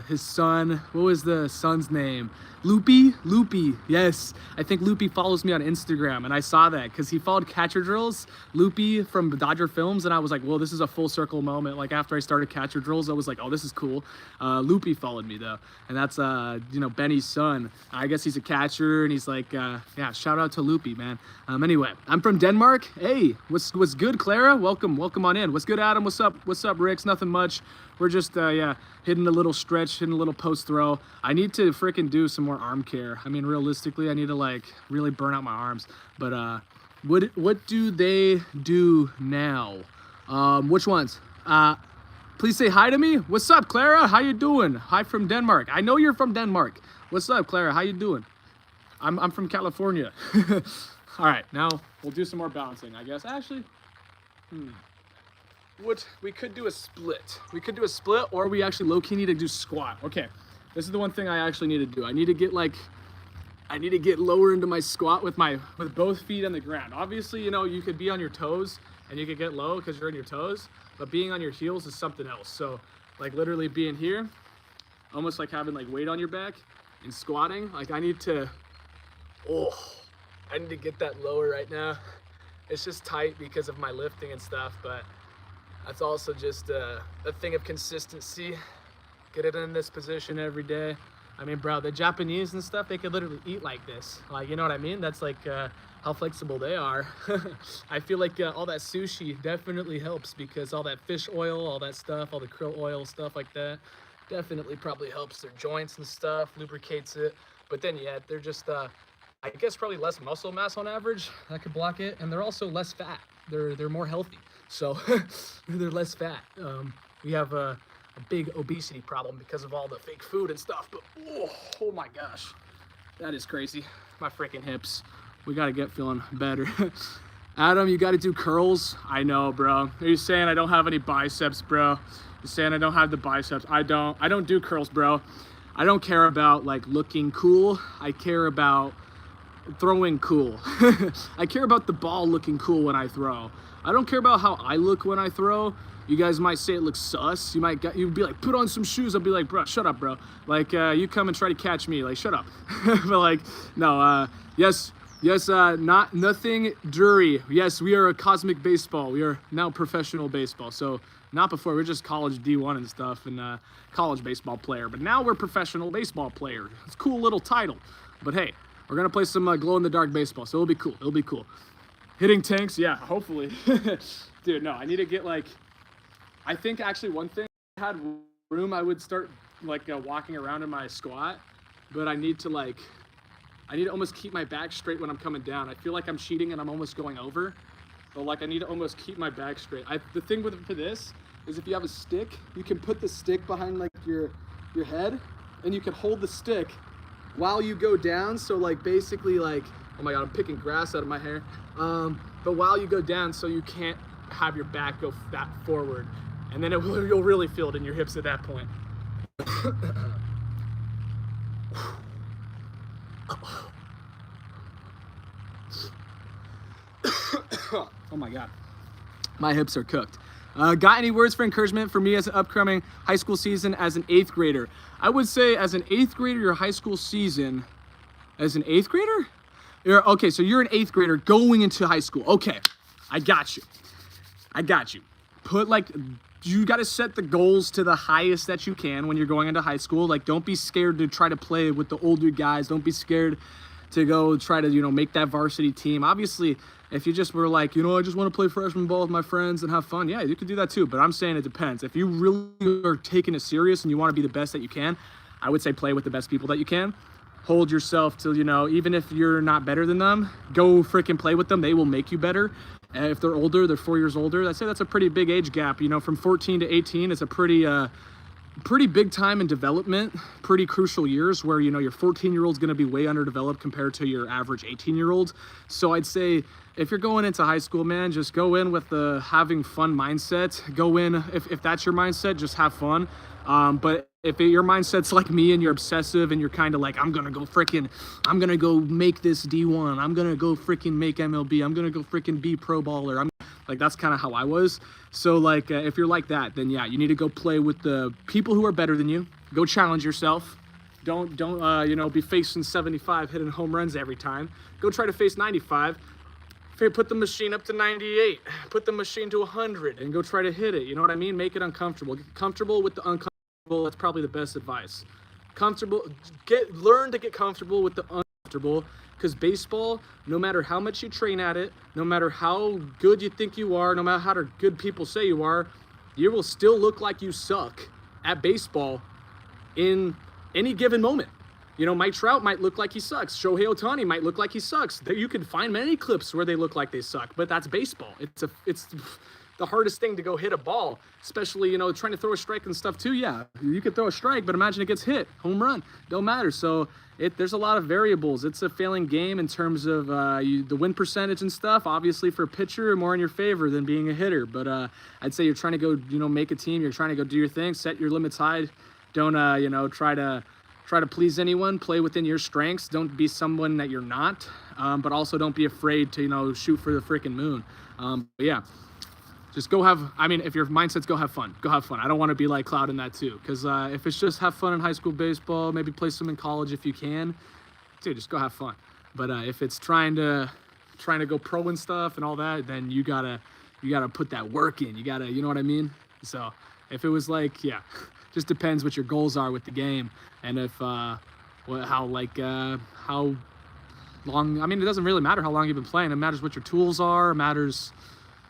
his son, what was the son's name? Loopy, yes. I think Loopy follows me on Instagram, and I saw that because he followed Catcher Drills, Loopy from Dodger Films, and I was like, well, this is a full circle moment. Like after I started Catcher Drills, I was like, oh, this is cool. Loopy followed me though, and that's you know, Benny's son. I guess he's a catcher, and he's like, yeah, shout out to Loopy, man. Anyway, I'm from Denmark. Hey, what's good, Clara? Welcome on in. What's good, Adam? What's up, Ricks? Nothing much. We're just, yeah, hitting a little stretch, hitting a little post throw. I need to freaking do some more arm care. I mean, realistically, I need to like really burn out my arms. But what do they do now? Which ones? Please say hi to me. What's up, Clara? How you doing? Hi from Denmark. I know you're from Denmark. What's up, Clara? How you doing? I'm from California. All right, now we'll do some more balancing, I guess. Actually, what we could do a split. We could do a split, or we actually low-key need to do squat. Okay, this is the one thing I actually need to do. I need to get lower into my squat with both feet on the ground. Obviously, you know, you could be on your toes and you could get low because you're on your toes, but being on your heels is something else. So like literally being here, almost like having like weight on your back and squatting. Like I need to get that lower right now. It's just tight because of my lifting and stuff, but that's also just a thing of consistency. Get it in this position every day. I mean, bro, the Japanese and stuff, they could literally eat like this. Like, you know what I mean? That's like how flexible they are. I feel like all that sushi definitely helps because all that fish oil, all that stuff, all the krill oil, stuff like that, definitely probably helps their joints and stuff, lubricates it. But then, yeah, they're just, I guess probably less muscle mass on average. That could block it. And they're also less fat. They're more healthy. So they're less fat. We have a big obesity problem because of all the fake food and stuff. But oh my gosh, that is crazy. My freaking hips. We got to get feeling better. Adam, you got to do curls. I know, bro. Are you saying I don't have any biceps, bro? You're saying I don't have the biceps. I don't do curls, bro. I don't care about like looking cool. I care about throwing cool. I care about the ball looking cool when I throw. I don't care about how I look when I throw. You guys might say it looks sus. You'd be like, put on some shoes. I'll be like, bro, shut up, bro. Like, you come and try to catch me. Like, shut up. But like, no, yes, nothing Drury. Yes, we are a cosmic baseball. We are now professional baseball. So not before, we're just college D1 and stuff and college baseball player. But now we're professional baseball player. It's a cool little title. But hey, we're going to play some glow-in-the-dark baseball. So it'll be cool. It'll be cool. Hitting tanks, yeah, hopefully. Dude, no, I need to get like, I think actually one thing, if I had room, I would start like walking around in my squat, but I need to almost keep my back straight when I'm coming down. I feel like I'm cheating and I'm almost going over, but like I need to almost keep my back straight. The thing for this is if you have a stick, you can put the stick behind like your head and you can hold the stick while you go down. So like basically like, oh my God, I'm picking grass out of my hair. But while you go down, so you can't have your back go that forward. And then you'll really feel it in your hips at that point. Oh my God, my hips are cooked. Got any words for encouragement for me as an upcoming high school season as an 8th grader? I would say as an 8th grader, your high school season, as an 8th grader? Okay, so you're an 8th grader going into high school. Okay, I got you. Put like, you got to set the goals to the highest that you can when you're going into high school. Like, don't be scared to try to play with the older guys. Don't be scared to go try to, you know, make that varsity team. Obviously, if you just were like, you know, I just want to play freshman ball with my friends and have fun, yeah, you can do that too. But I'm saying it depends. If you really are taking it serious and you want to be the best that you can, I would say play with the best people that you can. Hold yourself to, you know, even if you're not better than them, go freaking play with them. They will make you better. If they're older, they're 4 years older. I'd say that's a pretty big age gap. You know, from 14 to 18 is a pretty big time in development, pretty crucial years where, you know, your 14-year-old's going to be way underdeveloped compared to your average 18-year-old. So I'd say if you're going into high school, man, just go in with the having fun mindset. Go in, if that's your mindset, just have fun. But if your mindset's like me and you're obsessive and you're kind of like, I'm going to go make this D1. I'm going to go freaking make MLB. I'm going to go freaking be pro baller. Like, that's kind of how I was. So, like, if you're like that, then yeah, you need to go play with the people who are better than you. Go challenge yourself. Don't you know, be facing 75 hitting home runs every time. Go try to face 95. Put the machine up to 98. Put the machine to 100 and go try to hit it. You know what I mean? Make it uncomfortable. Get comfortable with the uncomfortable. That's probably the best advice. Learn to get comfortable with the uncomfortable, because baseball, no matter how much you train at it, no matter how good you think you are, no matter how good people say you are, you will still look like you suck at baseball in any given moment. You know, Mike Trout might look like he sucks. Shohei Ohtani might look like he sucks. You can find many clips where they look like they suck, but that's baseball. It's the hardest thing to go hit a ball, especially, you know, trying to throw a strike and stuff too. Yeah, you could throw a strike, but imagine it gets hit, home run, don't matter. So there's a lot of variables. It's a failing game in terms of the win percentage and stuff. Obviously, for a pitcher, more in your favor than being a hitter. But I'd say you're trying to go, you know, make a team. You're trying to go do your thing, set your limits high. Don't you know, try to please anyone. Play within your strengths. Don't be someone that you're not. But also don't be afraid to, you know, shoot for the freaking moon. But yeah. Just go have, I mean, if your mindset's go have fun, go have fun. I don't want to be like Cloud in that too. Because if it's just have fun in high school baseball, maybe play some in college if you can, dude, just go have fun. But if it's trying to go pro and stuff and all that, then you gotta put that work in. You gotta, you know what I mean? So if it was like, yeah, just depends what your goals are with the game. And if, how long, I mean, it doesn't really matter how long you've been playing. It matters what your tools are. It matters,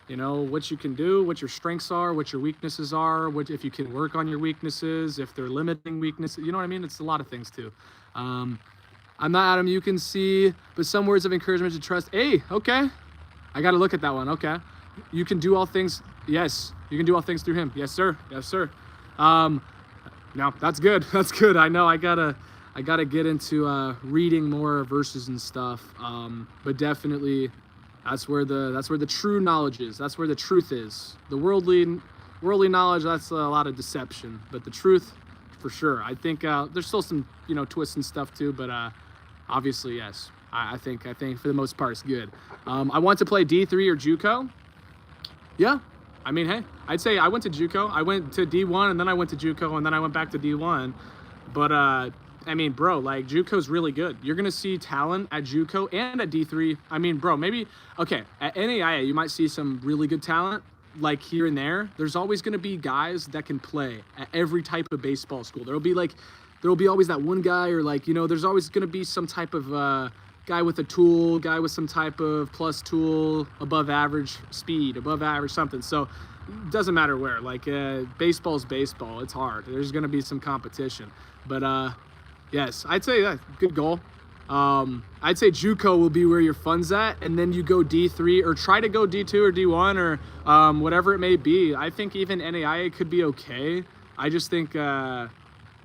you know, what you can do, what your strengths are, what your weaknesses are, if you can work on your weaknesses, if they're limiting weaknesses, you know what I mean? It's a lot of things too. I'm not Adam, you can see, but some words of encouragement to trust. Hey, okay. I got to look at that one. Okay. You can do all things. Yes. You can do all things through him. Yes, sir. Yes, sir. No, that's good. That's good. I know I gotta get into reading more verses and stuff. But definitely, that's where the true knowledge is. That's where the truth is. The worldly knowledge, that's a lot of deception. But the truth, for sure. I think there's still some, you know, twists and stuff too. But obviously, yes. I think for the most part, it's good. I want to play D3 or JUCO. Yeah. I mean, hey, I'd say I went to JUCO. I went to D1 and then I went to JUCO and then I went back to D1. But I mean, bro, like, JUCO's really good. You're going to see talent at JUCO and at D3. I mean, bro, maybe, okay, at NAIA, you might see some really good talent, like, here and there. There's always going to be guys that can play at every type of baseball school. There'll be always that one guy, or, like, you know, there's always going to be some type of guy with a tool, guy with some type of plus tool, above average speed, above average something. So it doesn't matter where. Like, baseball's baseball. It's hard. There's going to be some competition. But, yes, I'd say that good goal. I'd say JUCO will be where your fun's at, and then you go D3 or try to go D2 or D1 or whatever it may be. I think even NAIA could be okay. I just think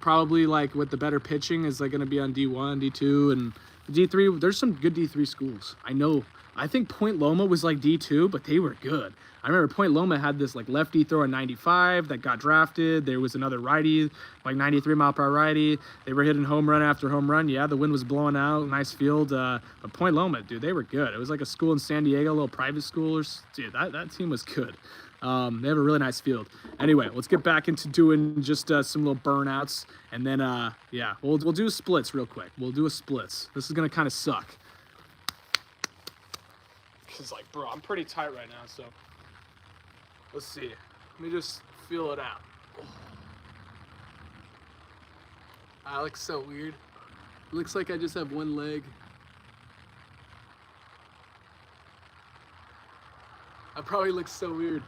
probably, like, with the better pitching is, like, going to be on D1, D2, and D3. There's some good D3 schools. I know. I think Point Loma was like D2, but they were good. I remember Point Loma had this, like, lefty throwing 95 that got drafted. There was another righty, like 93 mile per hour righty. They were hitting home run after home run. Yeah, the wind was blowing out. Nice field. But Point Loma, dude, they were good. It was like a school in San Diego, a little private school. Dude, that team was good. They have a really nice field. Anyway, let's get back into doing just some little burnouts. And then, yeah, we'll do splits real quick. We'll do a splits. This is going to kind of suck. Because, like, bro, I'm pretty tight right now, so... Let's see. Let me just feel it out. That looks so weird. It looks like I just have one leg. That probably looks so weird.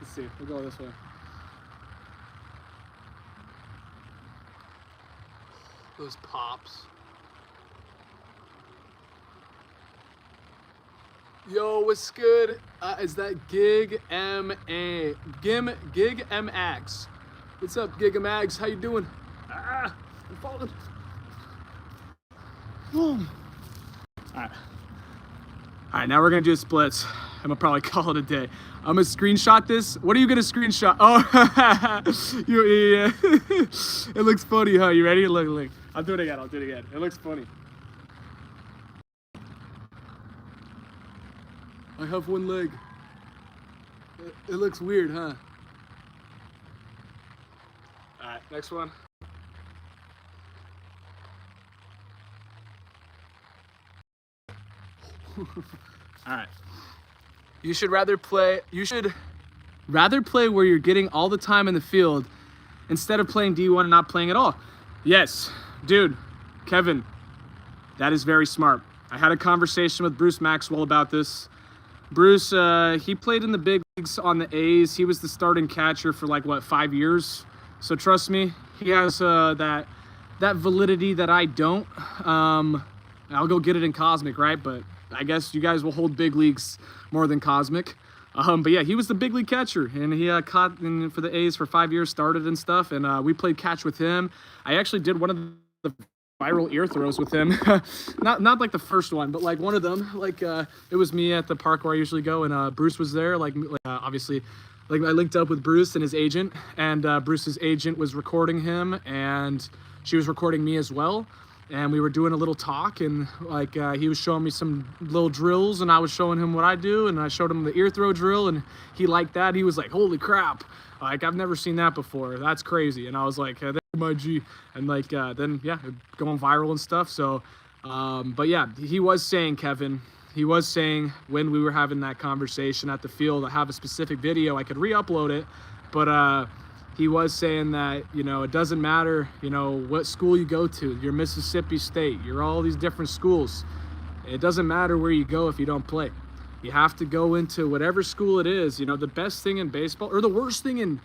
Let's see. We'll go this way. Those pops. Yo, what's good? Is that Gig MX? What's up, Gig MX? How you doing? I'm falling. All right, now we're gonna do splits. I'm gonna probably call it a day. I'm gonna screenshot this. What are you gonna screenshot? Oh, yeah. It looks funny, huh? You ready? Look. I'll do it again. It looks funny. I have one leg. It looks weird, huh? All right, next one. All right. You should rather play where you're getting all the time in the field instead of playing D1 and not playing at all. Yes, dude, Kevin, that is very smart. I had a conversation with Bruce Maxwell about this. Bruce, he played in the big leagues on the A's. He was the starting catcher for like, what, 5 years? So trust me, he has that validity that I don't. I'll go get it in Cosmic, right? But I guess you guys will hold big leagues more than Cosmic. But yeah, he was the big league catcher, and he caught for the A's for 5 years, started and stuff, and we played catch with him. I actually did one of the viral ear throws with him. not like the first one, but like one of them. Like it was me at the park where I usually go, and Bruce was there. Obviously, like I linked up with Bruce and his agent, and Bruce's agent was recording him, and she was recording me as well. And we were doing a little talk, and like he was showing me some little drills, and I was showing him what I do, and I showed him the ear throw drill, and he liked that. He was like, holy crap, like I've never seen that before, that's crazy. And I was like, that's my G. And like then yeah, going viral and stuff. So but yeah, he was saying, Kevin, he was saying when we were having that conversation at the field, I have a specific video, I could re-upload it, but he was saying that, you know, it doesn't matter, you know, what school you go to. You're Mississippi State. You're all these different schools. It doesn't matter where you go if you don't play. You have to go into whatever school it is. You know, the best thing in baseball, or the worst thing you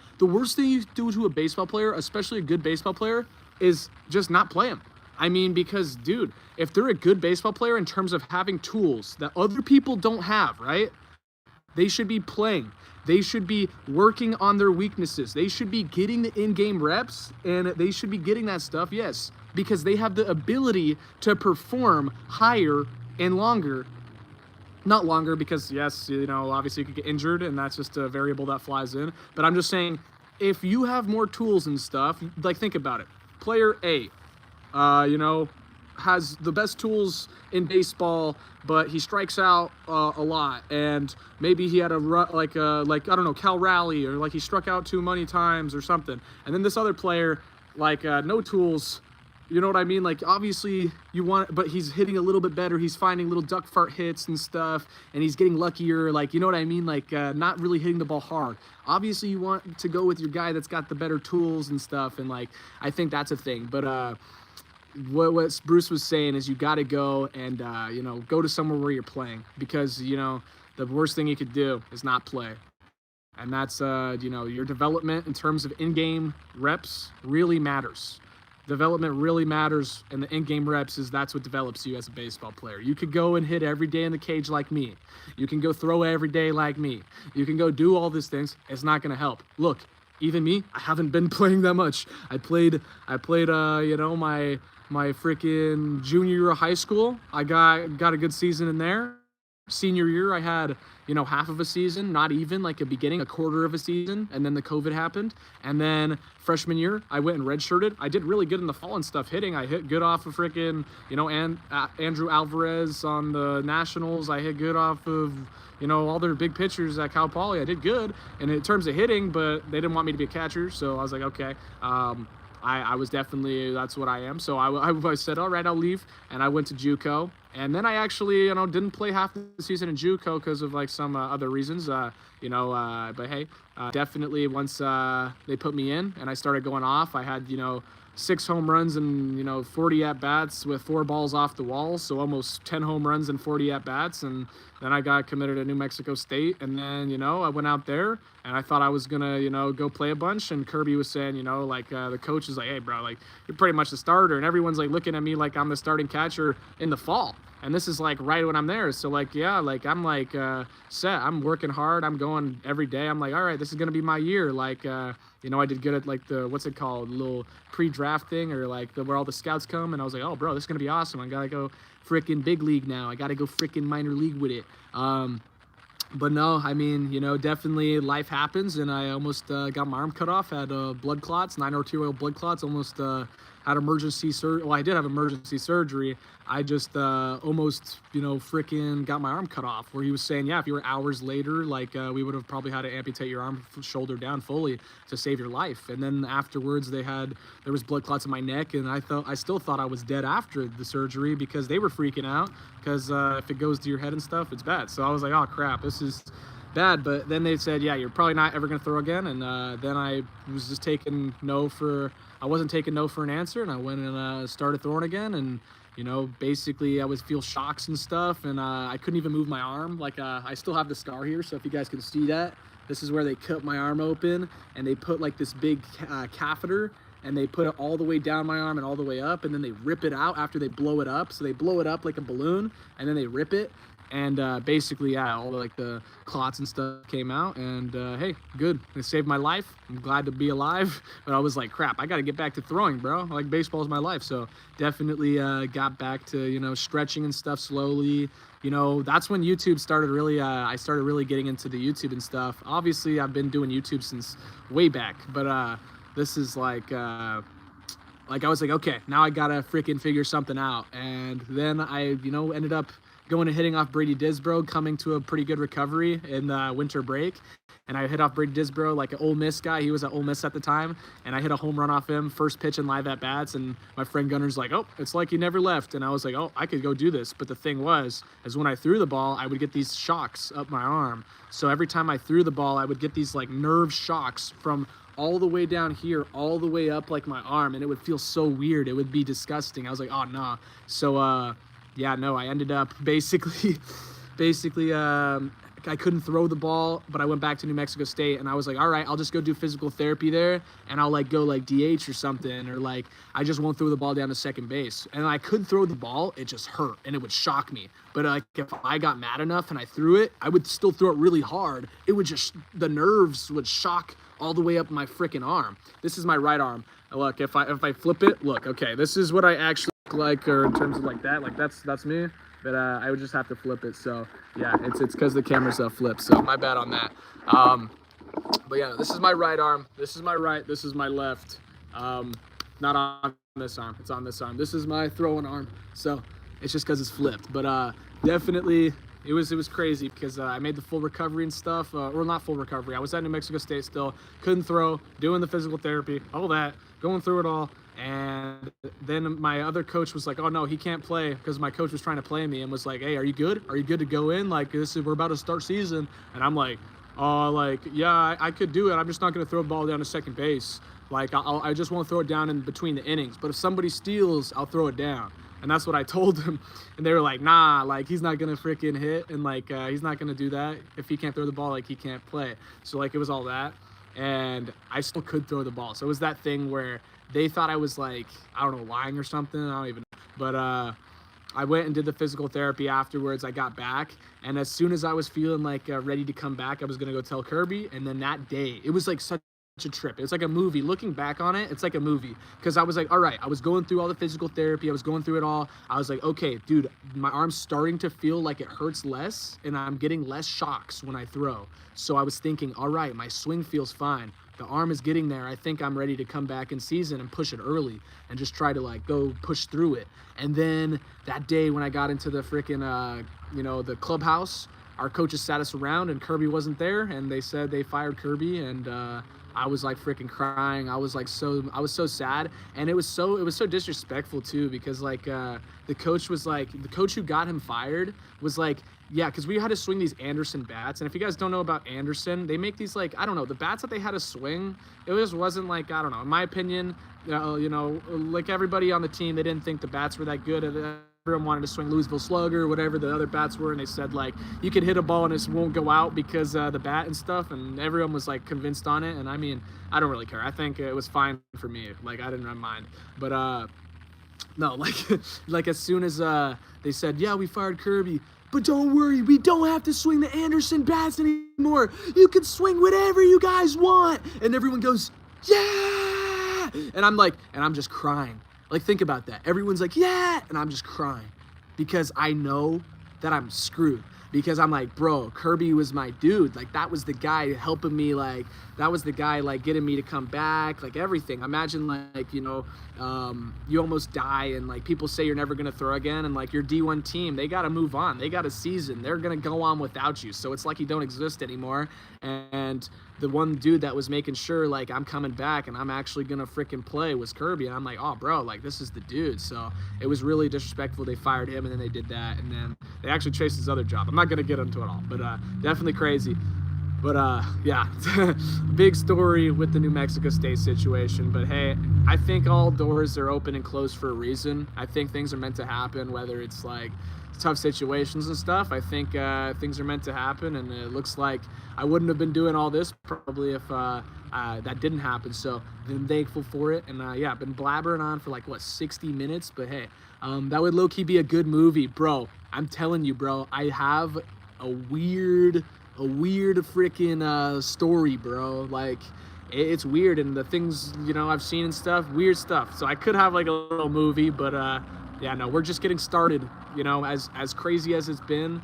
do to a baseball player, especially a good baseball player, is just not play them. I mean, because, dude, if they're a good baseball player in terms of having tools that other people don't have, right? They should be playing. They should be working on their weaknesses. They should be getting the in-game reps, and they should be getting that stuff, yes, because they have the ability to perform higher and longer. Not longer because, yes, you know, obviously you could get injured, and that's just a variable that flies in. But I'm just saying, if you have more tools and stuff, like think about it. Player A, you know, has the best tools in baseball, but he strikes out a lot, and maybe he had like I don't know, Cal Raleigh, or like he struck out too many times or something. And then this other player, like no tools, you know what I mean? Like obviously you want, but he's hitting a little bit better. He's finding little duck fart hits and stuff, and he's getting luckier. Like, you know what I mean? Like not really hitting the ball hard. Obviously you want to go with your guy that's got the better tools and stuff, and like I think that's a thing. But what Bruce was saying is you got to go and, you know, go to somewhere where you're playing, because, you know, the worst thing you could do is not play. And that's, you know, your development in terms of in-game reps really matters. Development really matters, and the in-game reps that's what develops you as a baseball player. You could go and hit every day in the cage like me. You can go throw every day like me. You can go do all these things. It's not going to help. Look, even me, I haven't been playing that much. I played, you know, my freaking junior year of high school. I got a good season in there. Senior year, I had, you know, half of a season, not even, like a beginning, a quarter of a season, and then the COVID happened. And then freshman year, I went and redshirted. I did really good in the fall and stuff hitting. I hit good off of freaking, you know, Andrew Alvarez on the Nationals. I hit good off of, you know, all their big pitchers at Cal Poly. I did good in terms of hitting, but they didn't want me to be a catcher, so I was like, okay. I was definitely, that's what I am. So I said, all right, I'll leave. And I went to JUCO. And then I actually, you know, didn't play half the season in JUCO because of like some other reasons, you know, but hey, definitely once they put me in and I started going off, I had, you know, 6 home runs and, you know, 40 at-bats with 4 balls off the wall, so almost 10 home runs and 40 at-bats. And then I got committed to New Mexico State, and then, you know, I went out there, and I thought I was gonna, you know, go play a bunch, and Kirby was saying, you know, like, the coach is like, hey, bro, like, you're pretty much the starter, and everyone's, like, looking at me like I'm the starting catcher in the fall. And this is like right when I'm there. So like, yeah, like I'm like set. I'm working hard. I'm going every day. I'm like, all right, this is gonna be my year. Like, you know, I did good at like the, what's it called, little pre-draft thing, or like where all the scouts come. And I was like, oh, bro, this is gonna be awesome. I gotta go freaking big league now. I gotta go freaking minor league with it. But no, I mean, you know, definitely life happens, and I almost got my arm cut off. Had blood clots, 9 arterial blood clots. Almost had had emergency surgery. Well, I did have emergency surgery. I just almost, you know, freaking got my arm cut off, where he was saying, yeah, if you were hours later, like we would have probably had to amputate your arm shoulder down fully to save your life. And then afterwards there was blood clots in my neck, and I still thought I was dead after the surgery, because they were freaking out, because if it goes to your head and stuff, it's bad. So I was like, oh crap, this is bad. But then they said, yeah, you're probably not ever gonna throw again. And then I was just taking I wasn't taking no for an answer, and I went and started throwing again. And you know, basically I would feel shocks and stuff, and I couldn't even move my arm. Like I still have the scar here, so if you guys can see that, this is where they cut my arm open, and they put like this big catheter, and they put it all the way down my arm and all the way up, and then they rip it out after they blow it up. So they blow it up like a balloon, and then they rip it. And basically, yeah, all like the clots and stuff came out, and hey, good. It saved my life. I'm glad to be alive. But I was like, crap, I got to get back to throwing, bro. Like, baseball is my life. So definitely got back to, you know, stretching and stuff slowly. You know, that's when YouTube started really, I started really getting into the YouTube and stuff. Obviously, I've been doing YouTube since way back, but this is like I was like, okay, now I got to freaking figure something out. And then I, you know, ended up going and hitting off Brady Disbro, coming to a pretty good recovery in the winter break. And I hit off Brady Disbro, like an Ole Miss guy. He was at Ole Miss at the time. And I hit a home run off him, first pitch and live at bats. And my friend Gunner's like, oh, it's like he never left. And I was like, oh, I could go do this. But the thing is when I threw the ball, I would get these shocks up my arm. So every time I threw the ball, I would get these like nerve shocks from all the way down here, all the way up like my arm. And it would feel so weird. It would be disgusting. I was like, oh, nah. So, yeah, no, I ended up basically, I couldn't throw the ball, but I went back to New Mexico State, and I was like, all right, I'll just go do physical therapy there, and I'll like go like DH or something, or like I just won't throw the ball down to second base. And I could throw the ball, it just hurt, and it would shock me. But like if I got mad enough and I threw it, I would still throw it really hard. It would just, the nerves would shock all the way up my freaking arm. This is my right arm. Look, if I flip it, look, okay, this is what I actually like, or in terms of like that, like that's me. But I would just have to flip it. So yeah, it's because the camera's flipped, so my bad on that. But yeah, this is my right arm, this is my right, this is my left. Not on this arm, it's on this arm. This is my throwing arm, so it's just because it's flipped. But definitely it was crazy, because I made the full recovery and stuff, or not full recovery. I was at New Mexico State still, couldn't throw, doing the physical therapy, all that, going through it all. And then my other coach was like, oh no, he can't play, because my coach was trying to play me and was like, hey, are you good? Are you good to go in? Like, we're about to start season. And I'm like, oh, like, yeah, I could do it. I'm just not going to throw the ball down to second base. Like, I just won't throw it down in between the innings. But if somebody steals, I'll throw it down. And that's what I told them. And they were like, nah, like, he's not going to freaking hit. And like, he's not going to do that. If he can't throw the ball, like, he can't play. So like, it was all that. And I still could throw the ball. So it was that thing where they thought I was like, I don't know, lying or something. I don't even know. But I went and did the physical therapy afterwards. I got back. And as soon as I was feeling like ready to come back, I was going to go tell Kirby. And then that day, it was like such a trip. It's like a movie. Looking back on it, it's like a movie, because I was like, all right, I was going through all the physical therapy, I was going through it all. I was like, okay, dude, my arm's starting to feel like it hurts less, and I'm getting less shocks when I throw. So I was thinking, all right, my swing feels fine, the arm is getting there. I think I'm ready to come back in season and push it early and just try to like go push through it. And then that day when I got into the freaking you know, the clubhouse, our coaches sat us around and Kirby wasn't there, and they said they fired Kirby. And I was like freaking crying. I was so sad, and it was so disrespectful too, because like the coach who got him fired was like, yeah, because we had to swing these Anderson bats, and if you guys don't know about Anderson, they make these like, I don't know, the bats that they had to swing, it just wasn't like, I don't know, in my opinion, you know, like everybody on the team, they didn't think the bats were that good. Everyone wanted to swing Louisville Slugger, whatever the other bats were, and they said like, you could hit a ball and it won't go out because the bat and stuff, and everyone was like convinced on it. And I mean, I don't really care. I think it was fine for me. Like, I didn't mind. But no, like like as soon as they said, yeah, we fired Kirby, but don't worry, we don't have to swing the Anderson bats anymore. You can swing whatever you guys want. And everyone goes, yeah. And I'm like, and I'm just crying. Like, think about that. Everyone's like, yeah, and I'm just crying, because I know that I'm screwed. Because I'm like, bro, Kirby was my dude. Like, that was the guy helping me. Like, that was the guy, like, getting me to come back. Like, everything. Imagine, like, you know, you almost die and, like, people say you're never going to throw again. And, like, your D1 team, they got to move on. They got a season. They're going to go on without you. So it's like you don't exist anymore. And the one dude that was making sure, like, I'm coming back and I'm actually going to freaking play was Kirby. And I'm like, oh, bro, like, this is the dude. So it was really disrespectful. They fired him and then they did that. And then they actually chased his other job. I'm not going to get into it all, but definitely crazy. But yeah, big story with the New Mexico State situation. But hey, I think all doors are open and closed for a reason. I think things are meant to happen, whether it's like tough situations and stuff. I think things are meant to happen, and it looks like I wouldn't have been doing all this probably if that didn't happen. So I'm thankful for it. And yeah, I've been blabbering on for like, what, 60 minutes? But hey, that would low-key be a good movie. Bro, I'm telling you, bro, I have a weird freaking story, bro. Like, it's weird, and the things, you know, I've seen and stuff, weird stuff. So I could have like a little movie, but yeah, no, we're just getting started. You know, as crazy as it's been,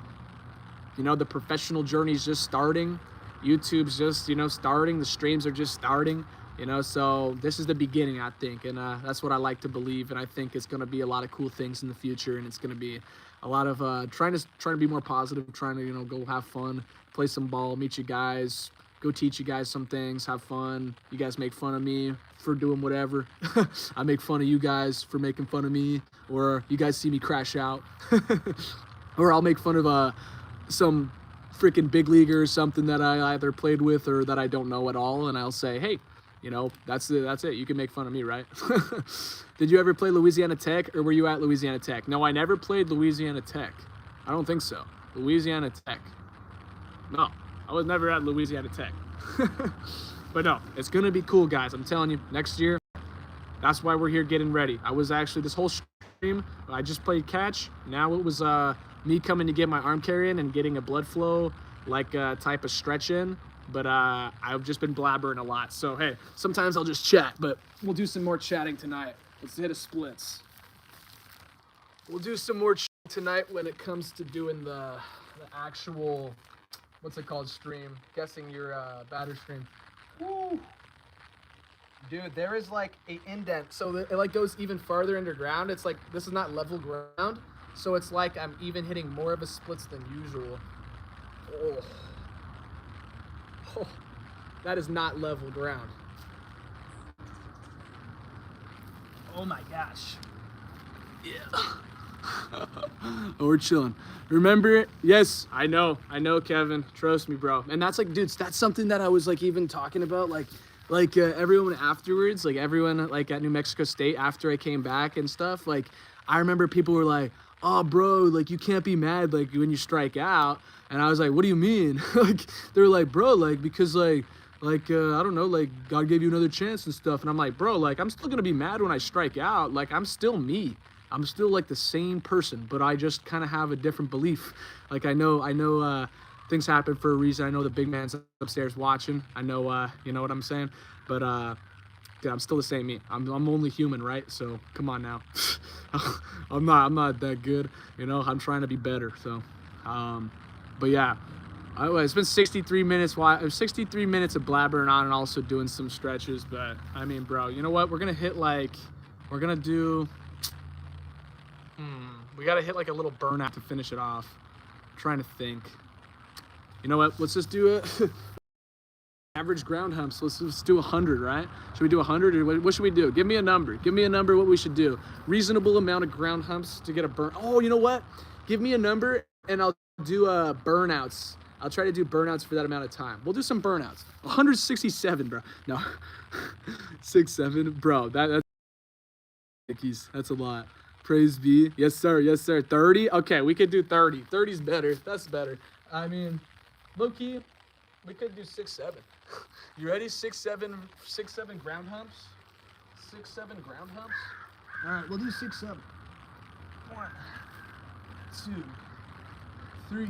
you know, the professional journey's just starting. YouTube's just, you know, starting. The streams are just starting. You know, so this is the beginning, I think, and that's what I like to believe. And I think it's going to be a lot of cool things in the future, and it's going to be a lot of trying to be more positive, trying to, you know, go have fun, play some ball, meet you guys, go teach you guys some things, have fun. You guys make fun of me for doing whatever. I make fun of you guys for making fun of me, or you guys see me crash out, or I'll make fun of some freaking big leaguer or something that I either played with or that I don't know at all, and I'll say, hey, you know, that's it. You can make fun of me, right? Did you ever play Louisiana Tech, or were you at Louisiana Tech? No, I never played Louisiana Tech. I don't think so. Louisiana Tech. No, I was never at Louisiana Tech. But no, it's going to be cool, guys. I'm telling you, next year, that's why we're here getting ready. I was actually, this whole stream, I just played catch. Now it was me coming to get my arm carry in and getting a blood flow, like type of stretch in. But I've just been blabbering a lot. So, hey, sometimes I'll just chat, but we'll do some more chatting tonight. Let's hit a splits. We'll do some more chatting tonight when it comes to doing the actual, what's it called, stream. Guessing your batter stream. Woo! Dude, there is like an indent. So it like goes even farther underground. It's like, this is not level ground. So it's like I'm even hitting more of a splits than usual. Oh. Oh, that is not level ground. Oh my gosh. Yeah. Oh, we're chilling. Remember it? Yes, I know, Kevin. Trust me, bro. And that's like, dudes, that's something that I was like even talking about, like everyone afterwards, like everyone like at New Mexico State after I came back and stuff. Like, I remember people were like, oh, bro, like you can't be mad like when you strike out. And I was like, what do you mean? Like, they were like, bro, like, because like, I don't know, like, God gave you another chance and stuff. And I'm like, bro, like, I'm still going to be mad when I strike out. Like, I'm still me. I'm still, like, the same person, but I just kind of have a different belief. Like, I know things happen for a reason. I know the big man's upstairs watching. I know, you know what I'm saying? But, dude, I'm still the same me. I'm only human, right? So, come on now. I'm not that good, you know? I'm trying to be better, so, but yeah, it's been 63 minutes. 63 minutes of blabbering on and also doing some stretches. But I mean, bro, you know what? We're gonna hit like, we're gonna do. We gotta hit like a little burnout to finish it off. I'm trying to think. You know what? Let's just do it. Average ground humps. Let's do 100, right? Should we do 100 or what should we do? Give me a number. Give me a number. What we should do? Reasonable amount of ground humps to get a burn. Oh, you know what? Give me a number and I'll do burnouts. I'll try to do burnouts for that amount of time. We'll do some burnouts. 167, bro. No, 67, bro. That's a lot. Praise be. Yes, sir. Yes, sir. 30. Okay, we could do 30. 30's better. That's better. I mean, low key, we could do 6-7. You ready? 6-7 ground humps. 6-7 ground humps. All right, we'll do 6-7. 1, 2, 3.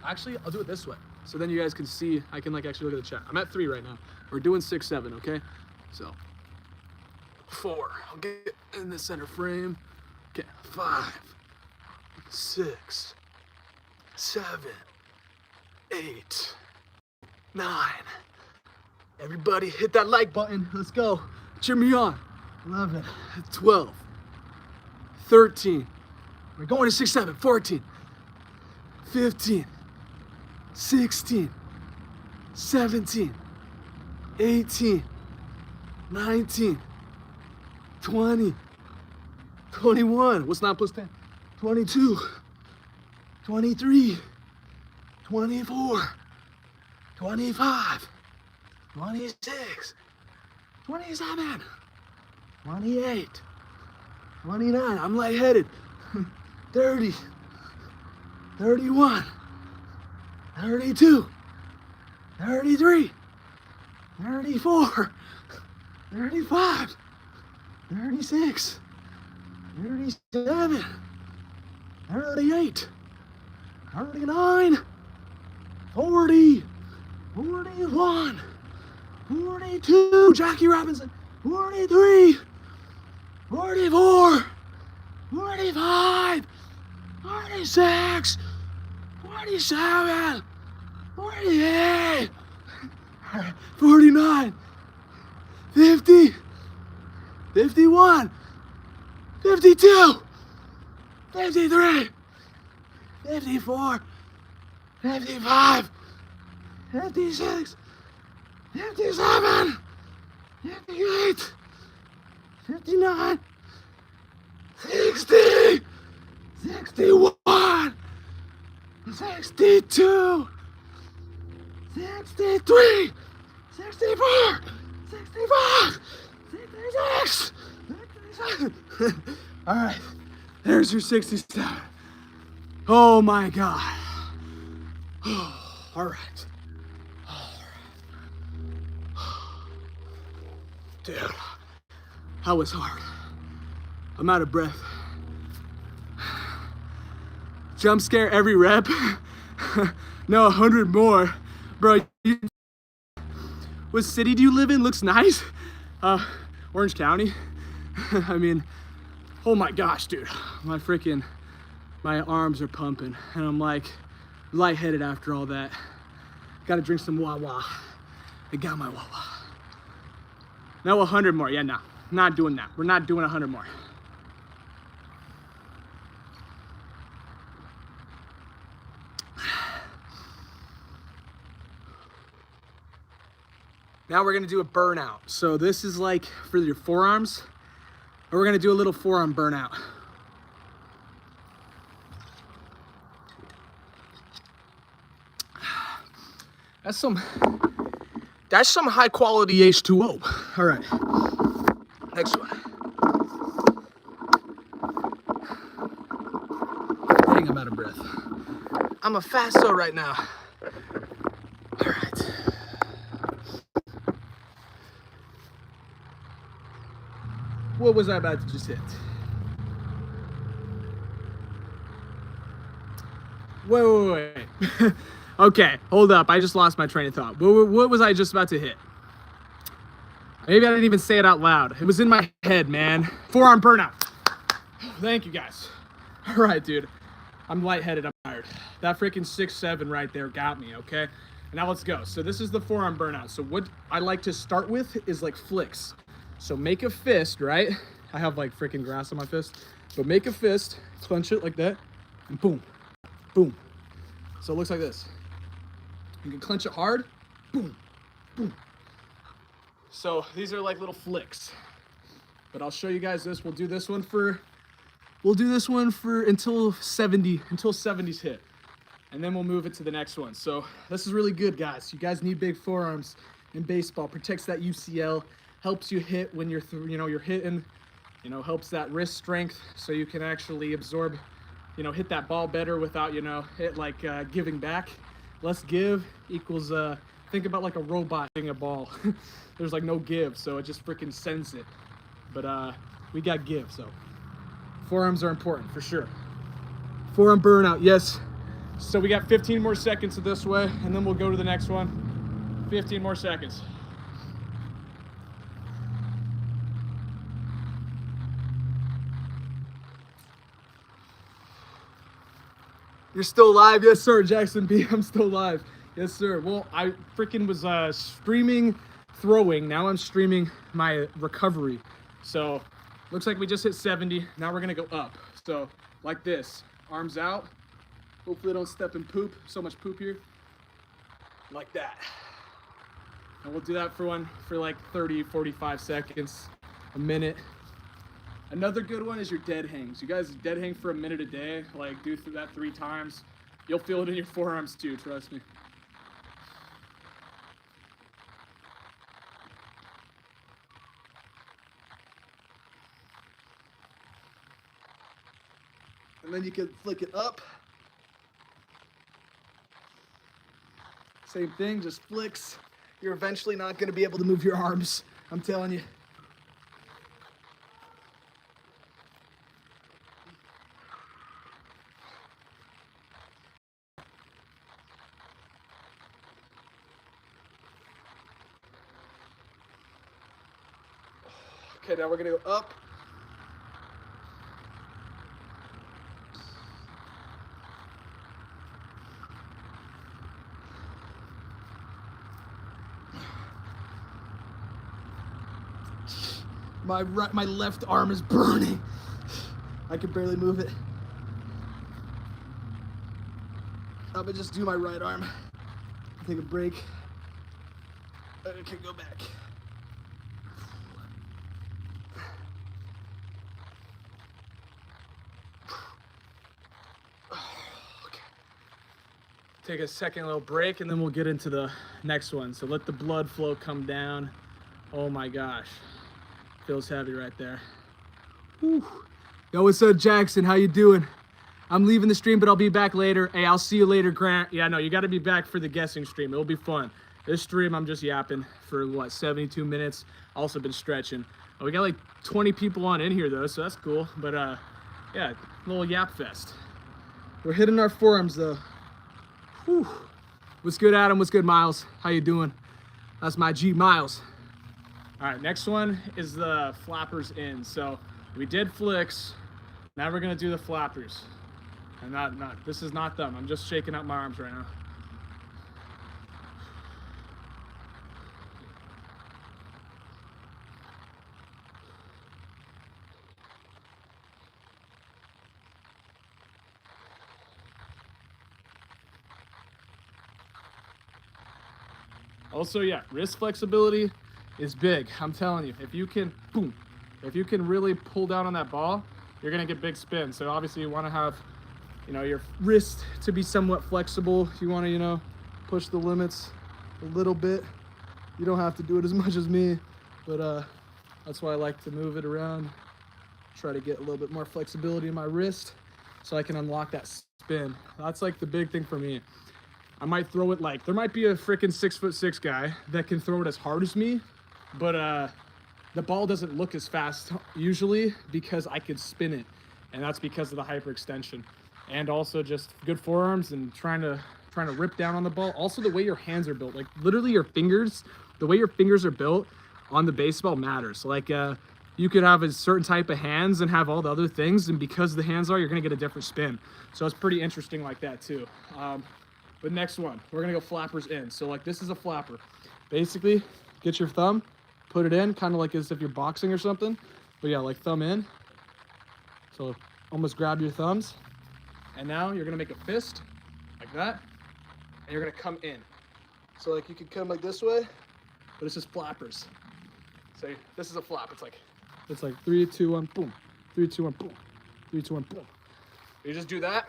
Actually, I'll do it this way. So then you guys can see, I can like actually look at the chat. I'm at 3 right now. We're doing 6-7, okay? So, 4. I'll get in the center frame. Okay, 5, 6, 7, 8, 9. Everybody hit that like button. Let's go. Cheer me on. 11, 12, 13. We're going to 6, 7, 14, 15, 16, 17, 18, 19, 20, 21. What's 9 plus 10? 22, 23, 24, 25, 26, 27, 28, 29. I'm lightheaded. 30, 31, 32, 33, 34, 35, 36, 37, 38, 39, 40, 41, 42, Jackie Robinson, 43, 44, 45, 46, 47, 48, 49, 50, 51, 52, 53, 54, 55, 56, 57, 58, 59, 60, 61, 62, 63, 64, 65, 66, 67. All right, there's your 67. Oh my God. All right. Dude, that was hard. I'm out of breath. Jump scare every rep. No, 100 more. Bro, what city do you live in? Looks nice. Orange County. I mean, oh my gosh, dude. My arms are pumping. And I'm like lightheaded after all that. Gotta drink some Wawa. I got my Wawa. Now 100 more. Yeah, no, not doing that. We're not doing 100 more. Now we're gonna do a burnout. So this is like for your forearms, and we're gonna do a little forearm burnout. That's some high quality H2O. All right, next one. Dang, I'm out of breath. I'm a fasto right now. All right. What was I about to just hit? Wait. Okay, hold up. I just lost my train of thought. What was I just about to hit? Maybe I didn't even say it out loud. It was in my head, man. Forearm burnout. Thank you, guys. All right, dude. I'm lightheaded. I'm tired. That freaking 6-7 right there got me, okay? Now let's go. So this is the forearm burnout. So what I like to start with is like flicks. So make a fist, right? I have like freaking grass on my fist. But make a fist, clench it like that, and boom, boom. So it looks like this. You can clench it hard, boom, boom. So these are like little flicks. But I'll show you guys this. We'll do this one for until 70's hit. And then we'll move it to the next one. So this is really good, guys. You guys need big forearms in baseball. Protects that UCL, helps you hit when you're you're hitting, helps that wrist strength so you can actually absorb, hit that ball better without, it like giving back. Less give equals, think about like a robot hitting a ball. There's like no give, so it just freaking sends it. But we got give, so forearms are important for sure. Forearm burnout, yes. So we got 15 more seconds of this way, and then we'll go to the next one. 15 more seconds. You're still live? Yes, sir, Jackson B. I'm still live. Yes, sir. Well, I freaking was streaming throwing. Now I'm streaming my recovery. So, looks like we just hit 70. Now we're going to go up. So, like this. Arms out. Hopefully I don't step in poop. So much poop here. Like that. And we'll do that for like 30, 45 seconds, a minute. Another good one is your dead hangs. You guys dead hang for a minute a day, like do that 3 times. You'll feel it in your forearms too, trust me. And then you can flick it up. Same thing, just flicks. You're eventually not gonna be able to move your arms, I'm telling you. Okay, now we're gonna go up. My left arm is burning. I can barely move it. I'm gonna just do my right arm. Take a break. Okay, go back. Okay. Take a second little break and then we'll get into the next one. So let the blood flow come down. Oh my gosh. Feels heavy right there. Whew. Yo, what's up, Jackson? How you doing? I'm leaving the stream, but I'll be back later. Hey, I'll see you later, Grant. Yeah, no, you got to be back for the guessing stream. It'll be fun. This stream, I'm just yapping for, what, 72 minutes. Also been stretching. We got like 20 people on in here, though, so that's cool. But, yeah, a little yap fest. We're hitting our forearms, though. Whew. What's good, Adam? What's good, Miles? How you doing? That's my G, Miles. All right, next one is the flappers in. So we did flicks. Now we're gonna do the flappers. And this is not them. I'm just shaking out my arms right now. Also, yeah, wrist flexibility is big. I'm telling you, if you can, boom, if you can really pull down on that ball, you're gonna get big spin. So obviously you wanna have, you know, your wrist to be somewhat flexible. You wanna, you know, push the limits a little bit. You don't have to do it as much as me, but that's why I like to move it around. Try to get a little bit more flexibility in my wrist so I can unlock that spin. That's like the big thing for me. I might throw it like, there might be a freaking 6'6" guy that can throw it as hard as me, but the ball doesn't look as fast usually because I could spin it, and that's because of the hyperextension, and also just good forearms and trying to rip down on the ball. Also the way your hands are built, like literally your fingers, the way your fingers are built on the baseball matters. Like you could have a certain type of hands and have all the other things, and because the hands are, you're gonna get a different spin. So it's pretty interesting like that too. But next one, we're gonna go flappers in. So like this is a flapper. Basically, get your thumb, put it in, kind of like as if you're boxing or something. But yeah, like thumb in. So almost grab your thumbs. And now you're gonna make a fist, like that. And you're gonna come in. So like you can come like this way, but it's just flappers. So this is a flap. It's like 3, 2, 1, boom. 3, 2, 1, boom. 3, 2, 1, boom. You just do that,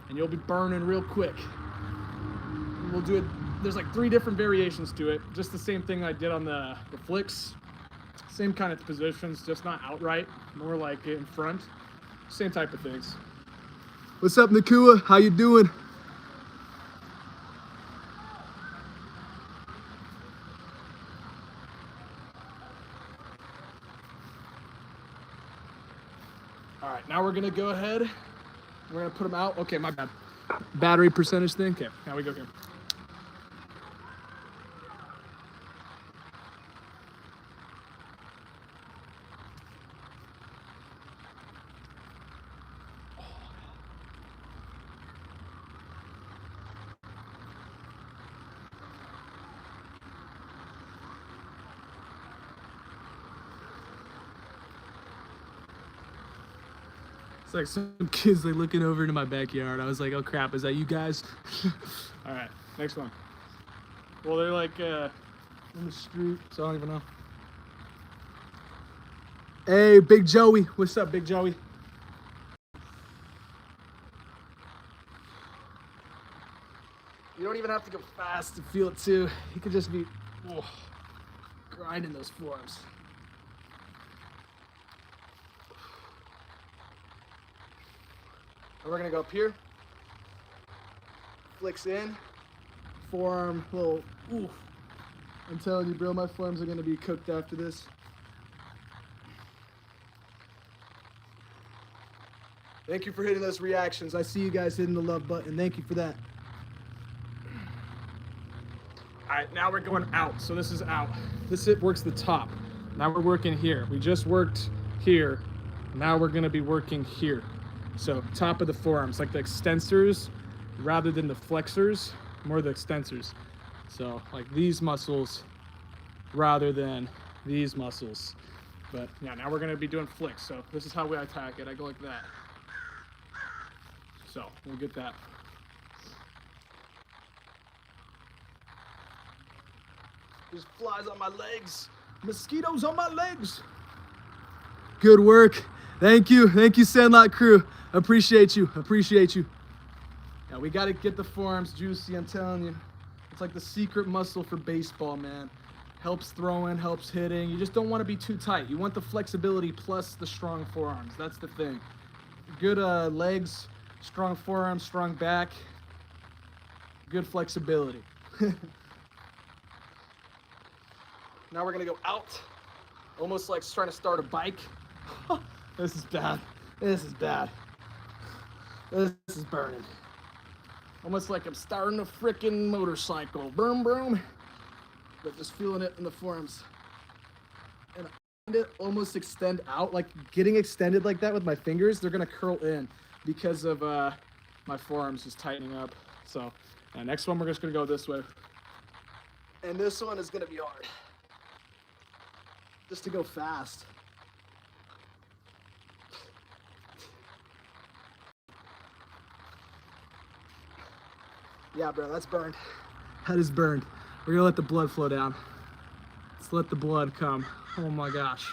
and you'll be burning real quick. And we'll do it. There's like 3 different variations to it. Just the same thing I did on the flicks. Same kind of positions, just not outright. More like in front. Same type of things. What's up, Nakua? How you doing? All right, now we're gonna go ahead. We're gonna put them out. Okay, my bad. Battery percentage thing. Okay, now we go here. It's like some kids like looking over into my backyard. I was like, oh crap, is that you guys? All right, next one. Well, they're like in the street, so I don't even know. Hey, Big Joey. What's up, Big Joey? You don't even have to go fast to feel it too. You could just be grinding those forearms. And we're gonna go up here. Flicks in. Forearm, little, ooh. I'm telling you, bro, my forearms are gonna be cooked after this. Thank you for hitting those reactions. I see you guys hitting the love button. Thank you for that. All right, now we're going out. So this is out. This hip works the top. Now we're working here. We just worked here. Now we're gonna be working here. So top of the forearms, like the extensors, rather than the flexors, more the extensors. So like these muscles rather than these muscles. But yeah, now we're gonna be doing flicks. So this is how we attack it. I go like that. So we'll get that. There's flies on my legs. Mosquitoes on my legs. Good work. Thank you. Thank you, Sandlot crew. Appreciate you. Appreciate you. Yeah, we got to get the forearms juicy, I'm telling you. It's like the secret muscle for baseball, man. Helps throwing, helps hitting. You just don't want to be too tight. You want the flexibility plus the strong forearms. That's the thing. Good legs, strong forearms, strong back, good flexibility. Now we're gonna go out, almost like trying to start a bike. This is bad. This is bad. This is burning. Almost like I'm starting a freaking motorcycle. Boom, boom. But just feeling it in the forearms. And I find it almost extend out, like getting extended like that with my fingers, they're gonna curl in because of my forearms just tightening up. So next one, we're just gonna go this way. And this one is gonna be hard. Just to go fast. Yeah, bro, that's burned. That is burned. We're gonna let the blood flow down. Let's let the blood come. Oh my gosh.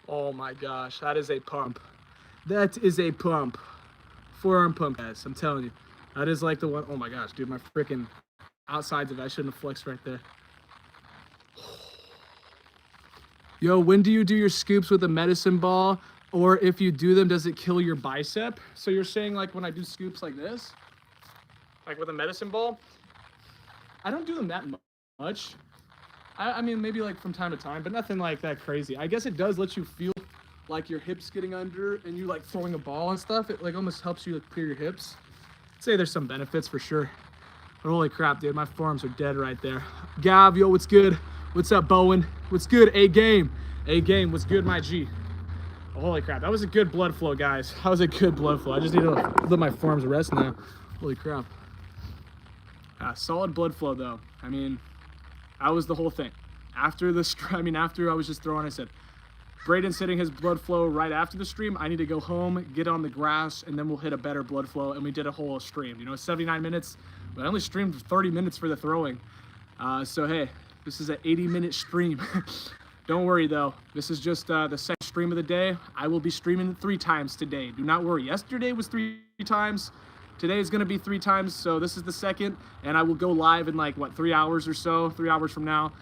Oh my gosh, that is a pump. That is a pump. Forearm pump, guys, I'm telling you. That is like the one, oh my gosh, dude, my freaking outsides of it, I shouldn't have flexed right there. Yo, when do you do your scoops with a medicine ball? Or if you do them, does it kill your bicep? So you're saying like when I do scoops like this, like with a medicine ball, I don't do them that much. I mean, maybe like from time to time, but nothing like that crazy. I guess it does let you feel like your hips getting under and you like throwing a ball and stuff. It like almost helps you like clear your hips. I'd say there's some benefits for sure. But holy crap, dude, my forearms are dead right there. Gav, yo, what's good? What's up, Bowen? What's good? A-game. A-game, what's good, my G? Oh, holy crap, that was a good blood flow, guys. That was a good blood flow. I just need to let my forearms rest now. Holy crap. Solid blood flow, though. I mean, that was the whole thing. After I was just throwing, I said, Braden's hitting his blood flow right after the stream. I need to go home, get on the grass, and then we'll hit a better blood flow. And we did a whole stream. You know, 79 minutes. But I only streamed 30 minutes for the throwing. So, hey, this is an 80-minute stream. Don't worry, though. This is just the second stream of the day. I will be streaming 3 times today. Do not worry. Yesterday was 3 times. Today is going to be 3 times. So this is the second. And I will go live in like, what, 3 hours or so? 3 hours from now.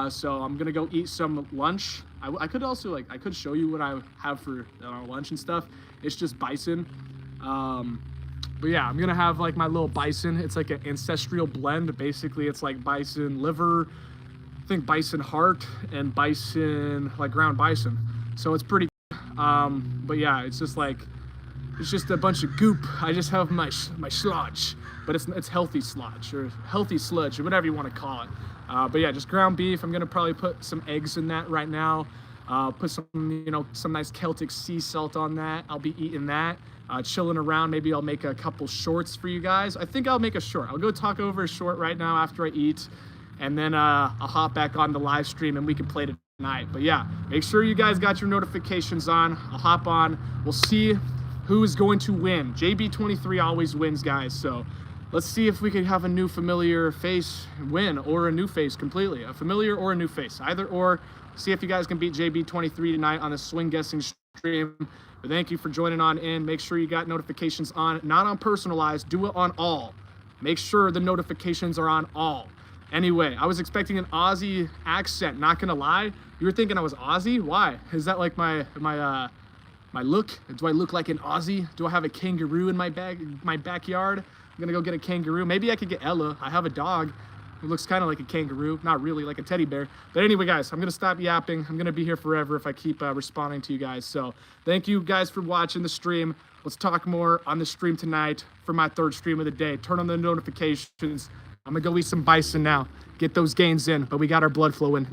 So I'm going to go eat some lunch. I could also, like, I could show you what I have for lunch and stuff. It's just bison. But yeah, I'm going to have like my little bison. It's like an ancestral blend. Basically, it's like bison liver, I think bison heart, and bison, like ground bison. So it's pretty good. But yeah, it's just like, it's just a bunch of goop. I just have my sludge, but it's healthy sludge or healthy sludge or whatever you want to call it. But yeah, just ground beef. I'm gonna probably put some eggs in that right now. Put some, some nice Celtic sea salt on that. I'll be eating that, chilling around. Maybe I'll make a couple shorts for you guys. I think I'll make a short. I'll go talk over a short right now after I eat, and then I'll hop back on the live stream and we can play tonight. But yeah, make sure you guys got your notifications on. I'll hop on. We'll see who is going to win. JB23 always wins, guys. So let's see if we could have a new familiar face win, or a new face completely. A familiar or a new face, either or. See if you guys can beat JB23 tonight on the swing guessing stream. But thank you for joining on in. Make sure you got notifications on, not on personalized, do it on all. Make sure the notifications are on all. Anyway, I was expecting an Aussie accent, not gonna lie. You were thinking I was Aussie? Why? Is that like my look? Do I look like an Aussie? Do I have a kangaroo in my backyard? I'm gonna go get a kangaroo. Maybe I could get Ella. I have a dog who looks kind of like a kangaroo, not really, like a teddy bear. But anyway, guys, I'm gonna stop yapping. I'm gonna be here forever if I keep responding to you guys. So thank you guys for watching the stream. Let's talk more on the stream tonight for my third stream of the day. Turn on the notifications. I'm gonna go eat some bison now, get those gains in, but we got our blood flowing.